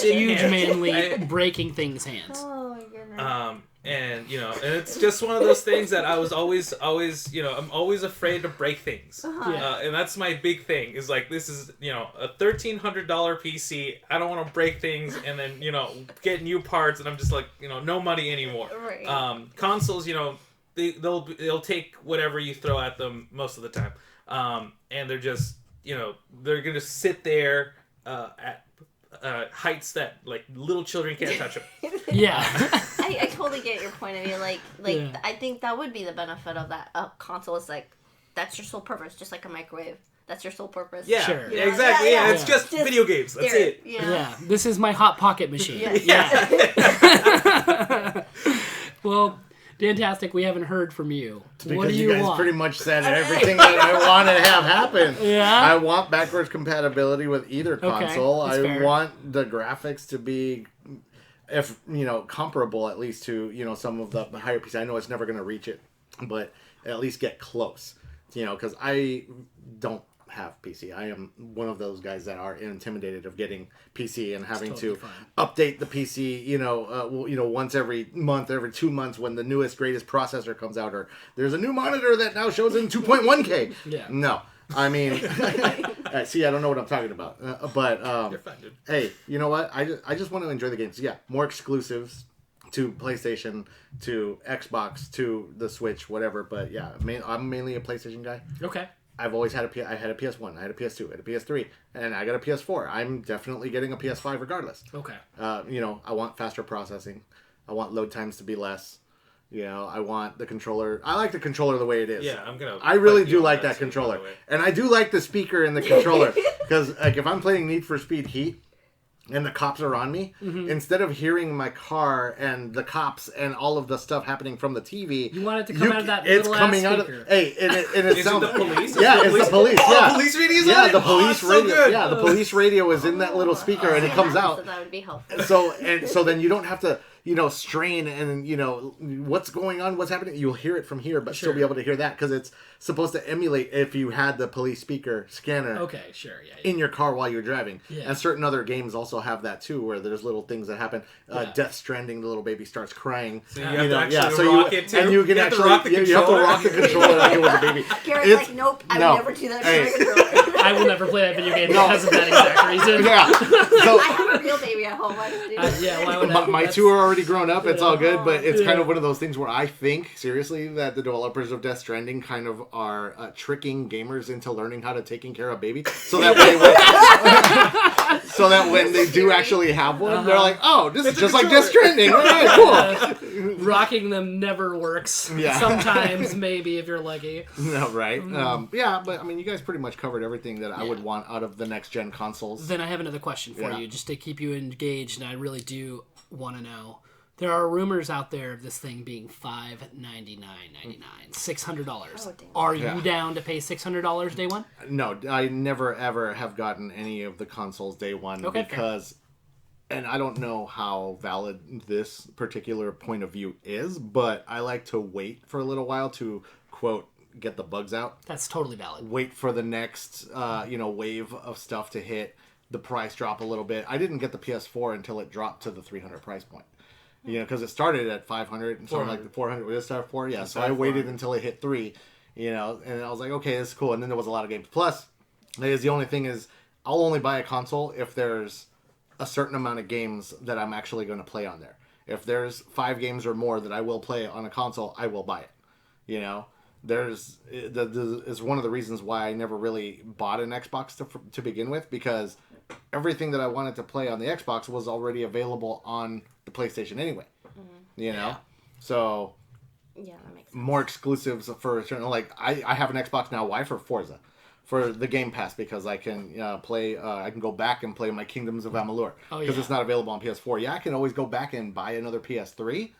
huge, hands. manly, breaking things hands. Oh, my goodness. And and it's just one of those things that I was always, I'm always afraid to break things. And that's my big thing, is like, this is, a $1,300 PC. I don't want to break things and then, get new parts, and I'm just like, no money anymore. Right. Consoles, they'll take whatever you throw at them most of the time. And they're just, they're going to sit there at heights that like little children can't touch them. Yeah. I totally get your point of view. Like I think that would be the benefit of that console. Is like, that's your sole purpose, just like a microwave. That's your sole purpose. Yeah, sure. Exactly. Yeah, it's just video games. That's there, it. Yeah. This is my Hot Pocket machine. Yeah. Well, Dantastic, we haven't heard from you. Because what do you guys want? pretty much said everything that I want to have happen. Yeah? I want backwards compatibility with either console. that's fair. I want the graphics to be, if comparable at least to some of the higher PC. I know it's never going to reach it, but at least get close. Because I don't have PC. I am one of those guys that are intimidated of getting PC and having to update the PC, once every month, every 2 months when the newest, greatest processor comes out, or there's a new monitor that now shows in 2.1K. Yeah. No. I mean, see, I don't know what I'm talking about. But, You're fine, dude. hey, you know what? I just want to enjoy the games. Yeah, more exclusives to PlayStation, to Xbox, to the Switch, whatever. But yeah, I'm mainly a PlayStation guy. Okay. I've always had I had a PS1, I had a PS2, I had a PS3, and I got a PS4. I'm definitely getting a PS5 regardless. Okay. I want faster processing. I want load times to be less. I want the controller. I like the controller the way it is. Yeah, I really do like that controller. And I do like the speaker in the controller. Because like, if I'm playing Need for Speed Heat, and the cops are on me, instead of hearing my car and the cops and all of the stuff happening from the TV, you want it to come out of that it's little coming ass out speaker. of it sounds. It the police? Yeah, it's the police. Oh, Yeah, the police radio's yeah, on it? the police so radio. good. Yeah, the police radio is in that little speaker, and it comes out. So that would be helpful. So then you don't have to strain and what's going on, what's happening. You'll hear it from here, but still be able to hear that because it's supposed to emulate if you had the police speaker scanner. Okay, sure, yeah. In your car while you're driving. Yeah. And certain other games also have that too, where there's little things that happen. Death Stranding, the little baby starts crying. So you have to actually rock it too? And you can You have to actually rock the you have to rock the controller like it was a baby. Garrett's like, nope, I would never do that. I will never play that video game because of that exact reason. Yeah. So I have a real baby at home. I can do that. yeah, why would I? my two are already grown up. It's all good, but it's Yeah. kind of one of those things where I think seriously that the developers of Death Stranding kind of are tricking gamers into learning how to taking care of baby, so that when they do actually have one, they're like, oh, this is just like Death Stranding. All right, cool. Rocking them never works. Yeah. Sometimes, maybe, if you're lucky. No, right? Yeah, but I mean, you guys pretty much covered everything that I would want out of the next gen consoles. Then I have another question for Yeah. you, just to keep you engaged, and I really do want to know. There are rumors out there of this thing being $599.99, $600. Oh, damn. Are Yeah. you down to pay $600 day one? No, I never ever have gotten any of the consoles day one because, and I don't know how valid this particular point of view is, but I like to wait for a little while to quote get the bugs out. That's totally valid. Wait for the next wave of stuff to hit, the price drop a little bit. I didn't get the PS4 until it dropped to the $300 price point. Because it started at 500 and something like the 400. Did it start at 4? Yeah. So I waited until it hit 3. And I was like, okay, this is cool. And then there was a lot of games. Plus, the only thing is, I'll only buy a console if there's a certain amount of games that I'm actually going to play on there. If there's 5 games or more that I will play on a console, I will buy it. is one of the reasons why I never really bought an Xbox to begin with, because everything that I wanted to play on the Xbox was already available on the PlayStation anyway. You know? So Yeah, that makes sense. more exclusives for certain, like I have an Xbox now. Why? For Forza, for the Game Pass, because I can play. I can go back and play my Kingdoms of Amalur because it's not available on PS4. Yeah, I can always go back and buy another PS3,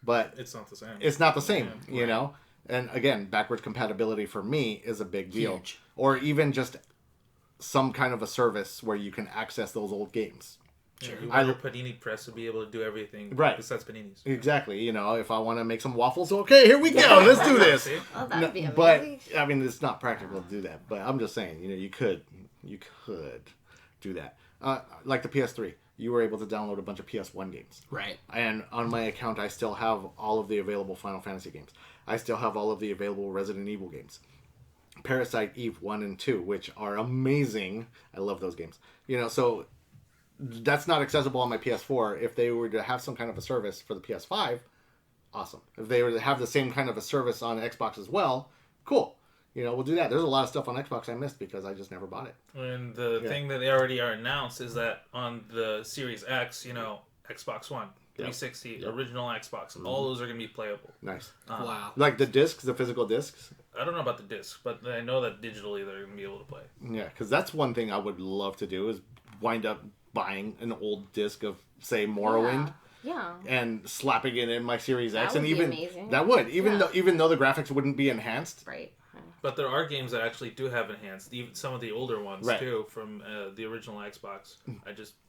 but It's not the same. it's not the same. You know. And again, backwards compatibility for me is a big deal. Huge. Or even just some kind of a service where you can access those old games. Sure. You want your panini press to be able to do everything besides paninis. Exactly. You know, if I want to make some waffles, okay, here we go. Let's do this. Oh, that'd be amazing. But I mean, it's not practical to do that. But I'm just saying, you know, you could do that. Like the PS3, you were able to download a bunch of PS1 games. Right. And on my account, I still have all of the available Final Fantasy games. I still have all of the available Resident Evil games. Parasite Eve 1 and 2, which are amazing. I love those games. You know, so that's not accessible on my PS4. If they were to have some kind of a service for the PS5, awesome. If they were to have the same kind of a service on Xbox as well, cool. You know, we'll do that. There's a lot of stuff on Xbox I missed because I just never bought it. And the thing that they already are announced is that on the Series X, you know, Xbox One, 360, original Xbox, all those are going to be playable. Nice. Wow. Like the discs, the physical discs? I don't know about the disc, but I know that digitally they're going to be able to play. Yeah, because that's one thing I would love to do is wind up buying an old disc of, say, Morrowind. Yeah. And slapping it in my Series X, That would and be even amazing. that would even though the graphics wouldn't be enhanced. Right. But there are games that actually do have enhanced, even some of the older ones too from the original Xbox.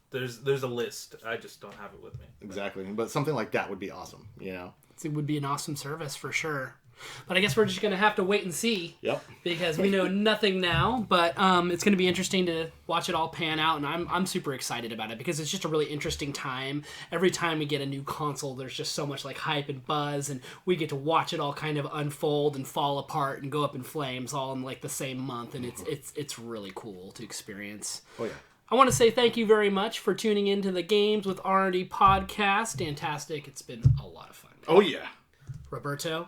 There's a list. I just don't have it with me. Exactly, but something like that would be awesome. You know, It would be an awesome service for sure. But I guess we're just going to have to wait and see. Yep. Because we know nothing now. But it's going to be interesting to watch it all pan out. And I'm super excited about it because it's just a really interesting time. Every time we get a new console, there's just so much like hype and buzz. And we get to watch it all kind of unfold and fall apart and go up in flames all in like the same month. And it's really cool to experience. Oh yeah. I want to say thank you very much for tuning into the Games with R&D podcast. Dantastic. It's been a lot of fun. Oh yeah. Roberto,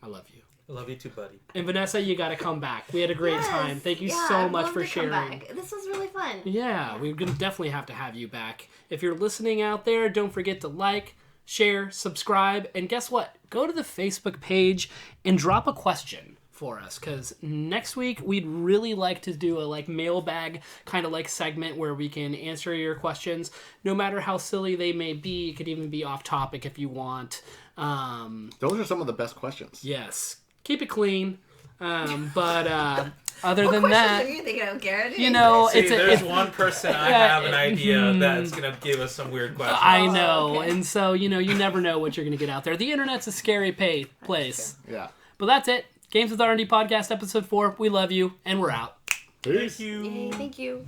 I love you. I love you too, buddy. And Vanessa, you got to come back. We had a great time. Thank you so much for sharing. Back. This was really fun. Yeah, we're going to definitely have to have you back. If you're listening out there, don't forget to like, share, subscribe, and guess what? Go to the Facebook page and drop a question for us, because next week we'd really like to do a like mailbag kind of like segment where we can answer your questions, no matter how silly they may be. It could even be off topic if you want. Those are some of the best questions. Yes, keep it clean. But other What than questions that, are you thinking of, Garrett? you know, See, it's there's one person I have an idea that's gonna give us some weird questions. I know, okay. and so you know, you never know what you're gonna get out there. The internet's a scary place. Yeah. But that's it. Games with R&D podcast episode 4. We love you, and we're out. Peace. Thank you. Yay, thank you.